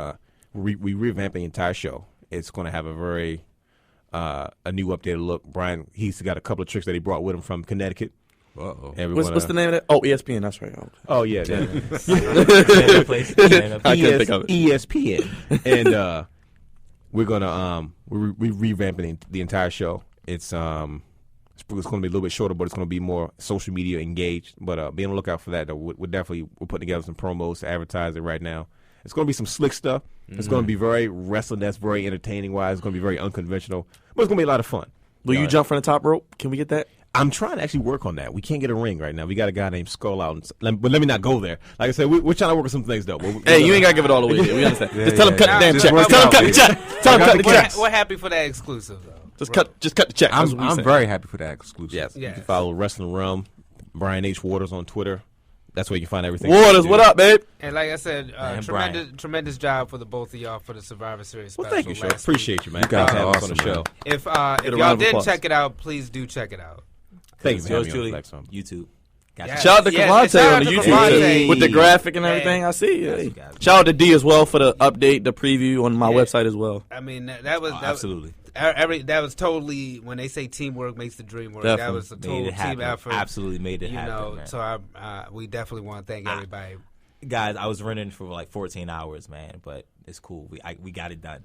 we revamp the entire show. It's going to have a very a new updated look. Brian, he's got a couple of tricks that he brought with him from Connecticut. Uh-oh. What's the name of that? Oh, ESPN. That's right. Oh yeah. I can't think of it. ESPN, and we're gonna we're revamping the entire show. It's going to be a little bit shorter, but it's going to be more social media engaged. But be on the lookout for that. Though we're putting together some promos to advertise it right now. It's going to be some slick stuff. It's going to be very wrestling. That's very entertaining. Wise. It's going to be very unconventional, but it's going to be a lot of fun. Will you jump from the top rope? Can we get that? I'm trying to actually work on that. We can't get a ring right now. We got a guy named Skull out, but let me not go there. Like I said, we're trying to work on some things though. Hey, you ain't got to give it all away. We understand. Just tell him cut the damn check. Tell him cut the check. Tell him cut the check. We're happy for that exclusive though. Just cut the check. I'm very happy for that exclusive. Yes. You can follow Wrestling Realm, Brian H. Waters on Twitter. That's where you can find everything. Waters, what up, babe? And like I said, tremendous job for the both of y'all for the Survivor Series special. Well, thank you, sir. Appreciate you, man. You guys are having us awesome on the show. If y'all didn't check it out, please do check it out. Thank you, YouTube. Shout out to Cavante on the YouTube with the graphic and everything. I see. Hey. Shout out to D as well for the update, the preview on my website as well. I mean, that was absolutely. That was totally, when they say teamwork makes the dream work. Definitely. That was a total team effort. Absolutely made it happen. Man. So we definitely want to thank everybody. Guys, I was running for like 14 hours, man, but it's cool. We got it done.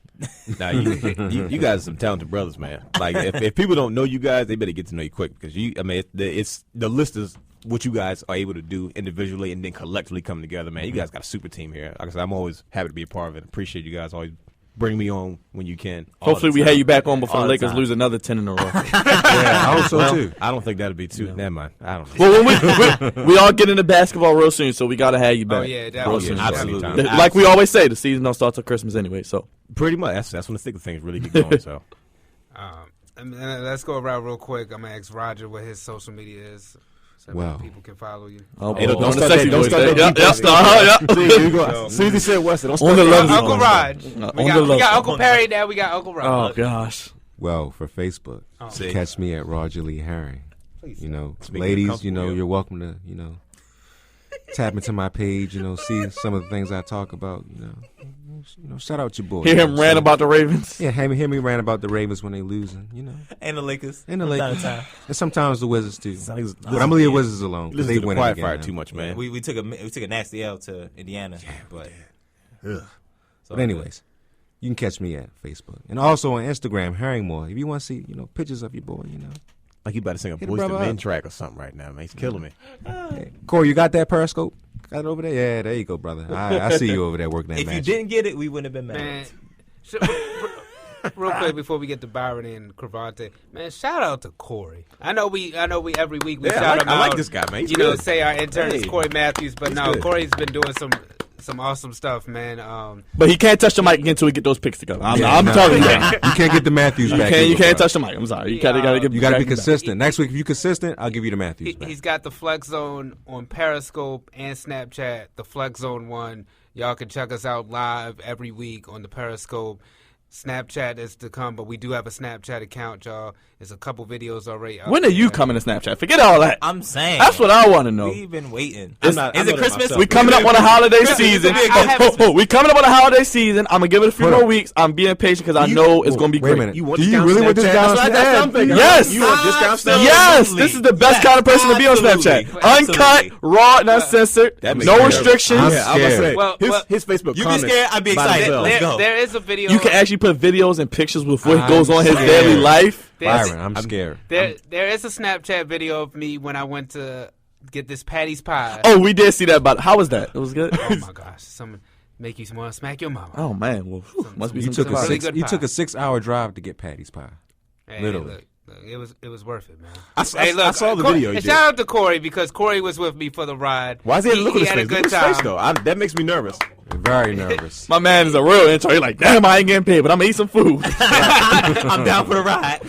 Nah, you guys are some talented brothers, man. Like if people don't know you guys, they better get to know you quick because it's the list is what you guys are able to do individually and then collectively come together, man. You guys got a super team here. Like I said, I'm always happy to be a part of it. Appreciate you guys always. Bring me on when you can. Hopefully we have you back on before the Lakers lose another 10 in a row. Yeah, I hope so too. I don't think that'll be too. Never mind. I don't know. Well, we all get into basketball real soon, so we got to have you back. Oh, yeah, definitely. Absolutely. Like we always say, the season don't start till Christmas anyway, so. Pretty much. That's when the thick of things really get going, so. Let's go around real quick. I'm going to ask Roger what his social media is. So people can follow you. Don't start that. As soon as he said Weston, don't start that. Uncle Raj. We got Uncle Perry now. We got Uncle Raj. Oh, gosh. Well, for Facebook, catch me at Roger Lee Herring. Ladies, you're welcome to, tap into my page, see some of the things I talk about, shout out your boy. Hear him rant about the Ravens? Yeah, hear me rant about the Ravens when they losing, And the Lakers. And sometimes the Wizards too. But I'm going to leave the Wizards alone. This is the quiet fire too much, man. We took a nasty L to Indiana. But anyways, you can catch me at Facebook. And also on Instagram, Herringmore. If you want to see, pictures of your boy, Like he about to sing a Boyz II Men track or something right now, man. He's killing me. Hey, Corey, you got that Periscope? Got it over there? Yeah, there you go, brother. I see you over there working that If match. you didn't get it, we wouldn't have been mad. Real quick before we get to Byron and Cravante, man, shout out to Corey. I know we every week we shout him out. I like this guy, man. He's good. Say our intern is Corey Matthews, but Corey's been doing some awesome stuff, man. But he can't touch the mic again until we get those picks together. I'm telling you. You can't get the Matthews back. You can't touch the mic. I'm sorry. You gotta be consistent. Next week, if you're consistent, I'll give you the Matthews back. He's got the Flex Zone on Periscope and Snapchat, the Flex Zone 1. Y'all can check us out live every week on the Periscope. Snapchat is to come, but we do have a Snapchat account, y'all. There's a couple videos already up. When are you coming to Snapchat? Forget all that. I'm saying. That's what I want to know. We've been waiting. Is it Christmas? We coming up on the holiday season. We coming up on the holiday season. I'm going to give it a few more weeks. I'm being patient because I know it's going to be great. Wait a minute. Do you really want this guy on Snapchat? Yes. You want discount Snapchat? Yes. This is the best kind of person to be on Snapchat. Uncut, raw, and uncensored. No restrictions. His Facebook comments. You be scared? I'd be excited. Let's go. There is a video. You can actually put videos and pictures with what goes on his daily life. Byron, I'm scared. There is a Snapchat video of me when I went to get this Patty's Pie. Oh, we did see that. But how was that? It was good. Oh my gosh, someone make you want to smack your mama. Oh man, well, must be you took a 6-hour drive to get Patty's Pie. Hey, literally. Look, it was worth it, man. I saw the video. And shout out to Corey because Corey was with me for the ride. Why is he looking at his face? Look at his face, though. That makes me nervous. Very nervous. My man is a real intro. He's like, damn, I ain't getting paid, but I'm going to eat some food. I'm down for the ride.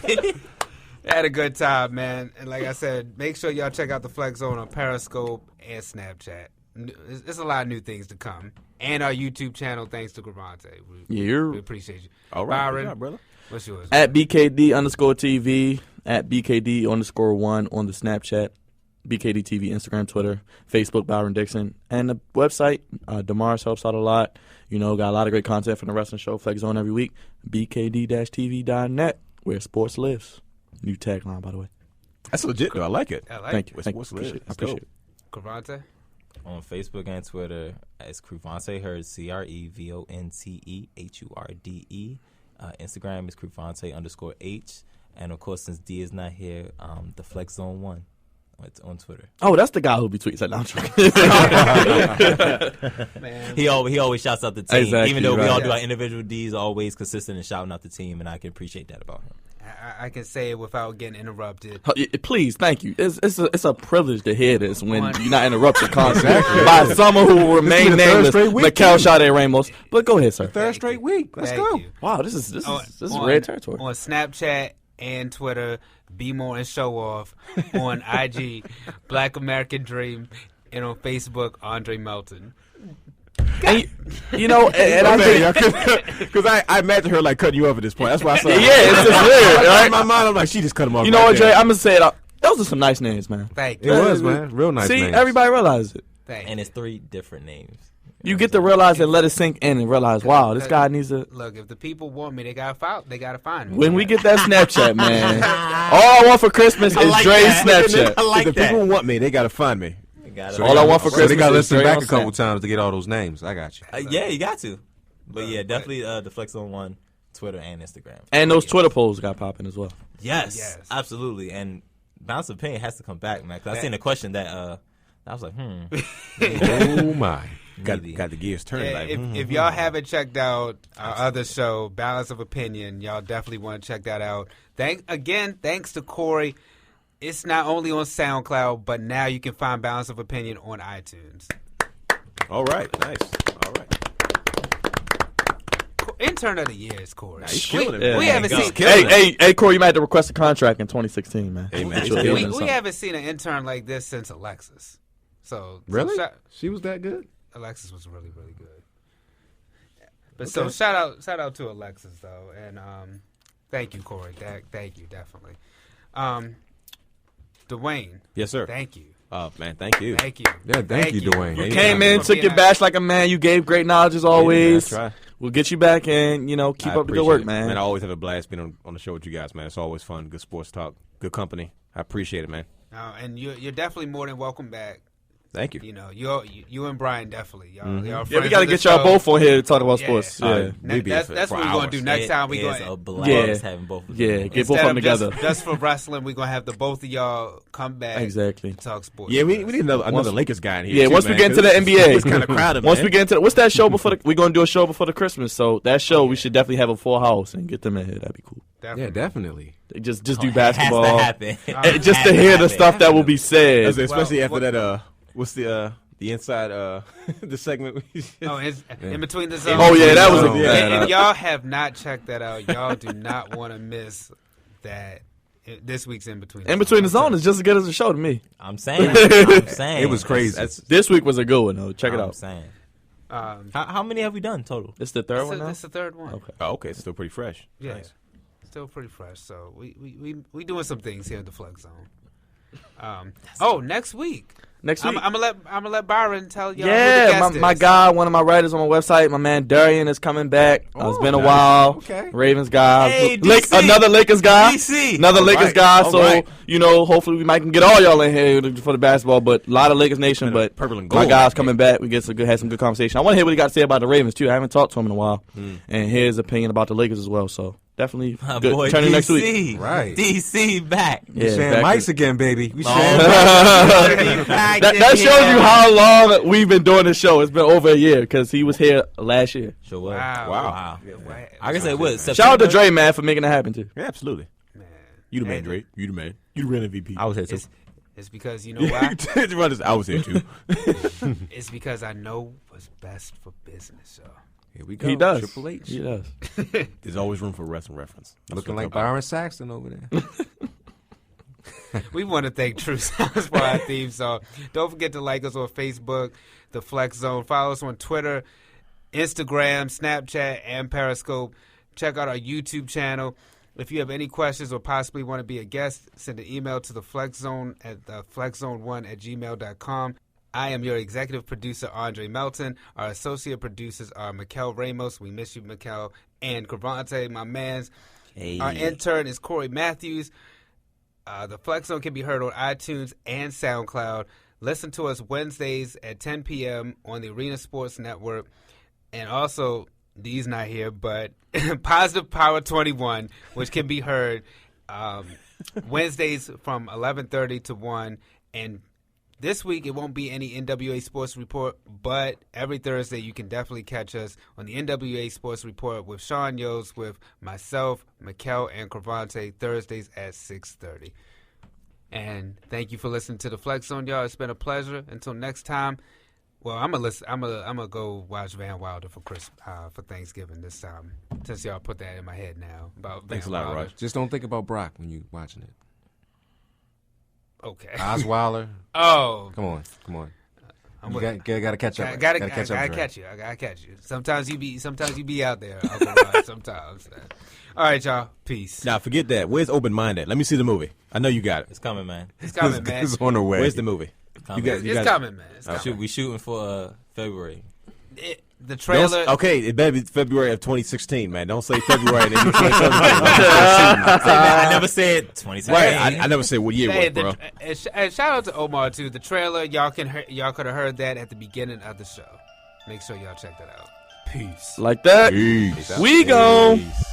Had a good time, man. And like I said, make sure y'all check out the Flex Zone on Periscope and Snapchat. There's a lot of new things to come. And our YouTube channel, thanks to Gravante. We appreciate you. All right. Byron, Good job, brother. What's yours? At BKD_TV, at BKD_1 on the Snapchat, BKD TV, Instagram, Twitter, Facebook, Byron Dixon, and the website. Damaris helps out a lot. You know, got a lot of great content from the wrestling show, Flex Zone, every week. BKD-TV.net, where sports lives. New tagline, by the way. That's legit, though. I like it. Thank you. Sports lives. I appreciate it. Gravante? On Facebook and Twitter, it's Cruvante Hurd, CREVONTEHURDE. Instagram is Cruvante_H. And of course, since D is not here, the Flex Zone 1 on Twitter. Oh, that's the guy who be tweeting. I'm joking. Man. He always shouts out the team. Exactly, even though we right. all do our individual Ds, always consistent in shouting out the team, and I can appreciate that about him. I can say it without getting interrupted. Please, thank you. It's a privilege to hear this when you're not interrupted constantly by someone who will remain nameless, Mykell Ramos. But go ahead, sir. Third straight week. Let's Thank go. you. Wow, this is red territory. On Snapchat and Twitter, Be More and Show Off. On IG, Black American Dream. And on Facebook, Andre Melton. And, you know, and I think because I imagine her like cutting you off at this point. That's why I said, it's just weird, right? In my mind, I'm like, she just cut him off. You know what, Jay? I'm gonna say it. Those are some nice names, man. Thank you. It was, man. Real nice. See, names. everybody realizes it. And it's 3 different names. You get to realize and let it sink in and realize, wow, this guy needs to. Look, if the people want me, they gotta find me. When we get that Snapchat, man, all I want for Christmas is Dre's Snapchat. If the people want me, they gotta find me. So all I want for Christmas they got to listen is back Dre a couple on times to get all those names. I got you. Yeah, you got to. But yeah, definitely the Flex on 1, Twitter and Instagram. And those Twitter polls got popping as well. Yes, absolutely. And Bounce of Opinion has to come back, man. Because I seen a question that I was like, Oh my. Got the gears turning. Yeah, like, if y'all haven't checked out our other show, Balance of Opinion, y'all definitely want to check that out. Thanks to Corey. It's not only on SoundCloud, but now you can find Balance of Opinion on iTunes. All right, nice. All right. Intern of the year is Corey. Nah, he's killing it. We haven't seen. Hey, Corey, you might have to request a contract in 2016, man. Hey, man, we haven't seen an intern like this since Alexis. So really, she was that good. Alexis was really, really good. But so shout out to Alexis though, and thank you, Corey. Thank you, definitely. Dwayne. Yes, sir. Thank you. Man, thank you. Thank you. Yeah, thank you, Dwayne. You came in, took your bash like a man. You gave great knowledge as always. Yeah, we'll get you back and, keep up the good work, man. Man, I always have a blast being on the show with you guys, man. It's always fun. Good sports talk. Good company. I appreciate it, man. And you're definitely more than welcome back. Thank you. You and Brian definitely. Y'all yeah, we got to get y'all both on here to talk about sports. Yeah. That's what we're going to do next time. We're going to blast having both of them. Yeah, get both of them together. Just for wrestling, we're going to have the both of y'all come back. Exactly. And talk sports. Yeah, we need another Lakers guy in here. Yeah, too, once we get into the NBA. It's kind of crowded, Once man. we get into what's that show before we're going to do a show before the Christmas. So that show, we should definitely have a full house and get them in here. That'd be cool. Definitely. Yeah, definitely. Just do basketball. Has to happen. Just to hear the stuff that will be said. Especially after that, what's the inside the segment? In between the zones. Oh yeah, that was if y'all have not checked that out, y'all do not want to miss that. This week's in between. In between the zone is just as good as the show to me. I'm saying. It was crazy. This week was a good one though. Check it out. I'm saying. How many have we done total? This the third one now? This the third one. Okay. Oh, okay. It's still pretty fresh. Yeah. Nice. Still pretty fresh. So we doing some things here at the Flex Zone. Next week. I'm gonna let Byron tell y'all. Yeah, who the guest my is. guy, one of my writers on my website, my man Darian is coming back. It's been a while. Okay. Ravens guy, Hey, DC. Another Lakers guy, DC. another Lakers guy. All So right. hopefully we might can get all y'all in here for the basketball. But a lot of Lakers Nation. But purple and my gold. guy's coming back. We had some good conversation. I want to hear what he got to say about the Ravens too. I haven't talked to him in a while, and hear his opinion about the Lakers as well. So definitely My good. boy Turn in DC. next week. Right. DC back. We Yeah, sharing back mics to- again, baby. We Oh, sharing That shows you how long we've been doing this show. It's been over a year because he was here last year. Sure was. Wow. I can say what? Shout out to Dre, man, for making it happen too. Yeah, absolutely. Man. You the man, Drake. You the man. You the real MVP. I was here too. It's because you know why? I was here too. It's because I know what's best for business, y'all. Here we go. He does. Triple H. He does. There's always room for wrestling reference. Looking like Byron Saxton over there. We want to thank True Sounds for our theme song. Don't forget to like us on Facebook, The Flex Zone. Follow us on Twitter, Instagram, Snapchat, and Periscope. Check out our YouTube channel. If you have any questions or possibly want to be a guest, send an email to the Flex Zone at flexzone1@gmail.com. I am your executive producer, Andre Melton. Our associate producers are Mykell Ramos. We miss you, Mykell. And Cravante, my mans. Hey. Our intern is Corey Matthews. The Flex Zone can be heard on iTunes and SoundCloud. Listen to us Wednesdays at 10 p.m. on the Arena Sports Network. And also, D's not here, but Positive Power 21, which can be heard Wednesdays from 11:30 to 1. And this week, it won't be any NWA Sports Report, but every Thursday, you can definitely catch us on the NWA Sports Report with Sean Yost, with myself, Mykell, and Cravante, Thursdays at 6:30. And thank you for listening to the Flex Zone, y'all. It's been a pleasure. Until next time. Well, I'm gonna go watch Van Wilder for Thanksgiving this time, since y'all put that in my head now about Thanks Van a lot, Wilder. Raj. Just don't think about Brock when you're watching it. Okay. Osweiler. Oh, come on. You gotta catch up. I gotta catch you. I gotta catch you. Sometimes you be out there. Sometimes. All right, y'all. Peace. Now forget that. Where's Open Mind at? Let me see the movie. I know you got it. It's coming, man. It's coming, man. It's on the way. Where's the movie? It's coming, man. It's coming. We shooting for February. The trailer. Okay, it better be February of 2016, man. Don't say February. And then you can't I never said 2016. Right, I never said what year it was, bro. And shout out to Omar too. The trailer, y'all could have heard that at the beginning of the show. Make sure y'all check that out. Peace. Like that. Peace. We go. Peace.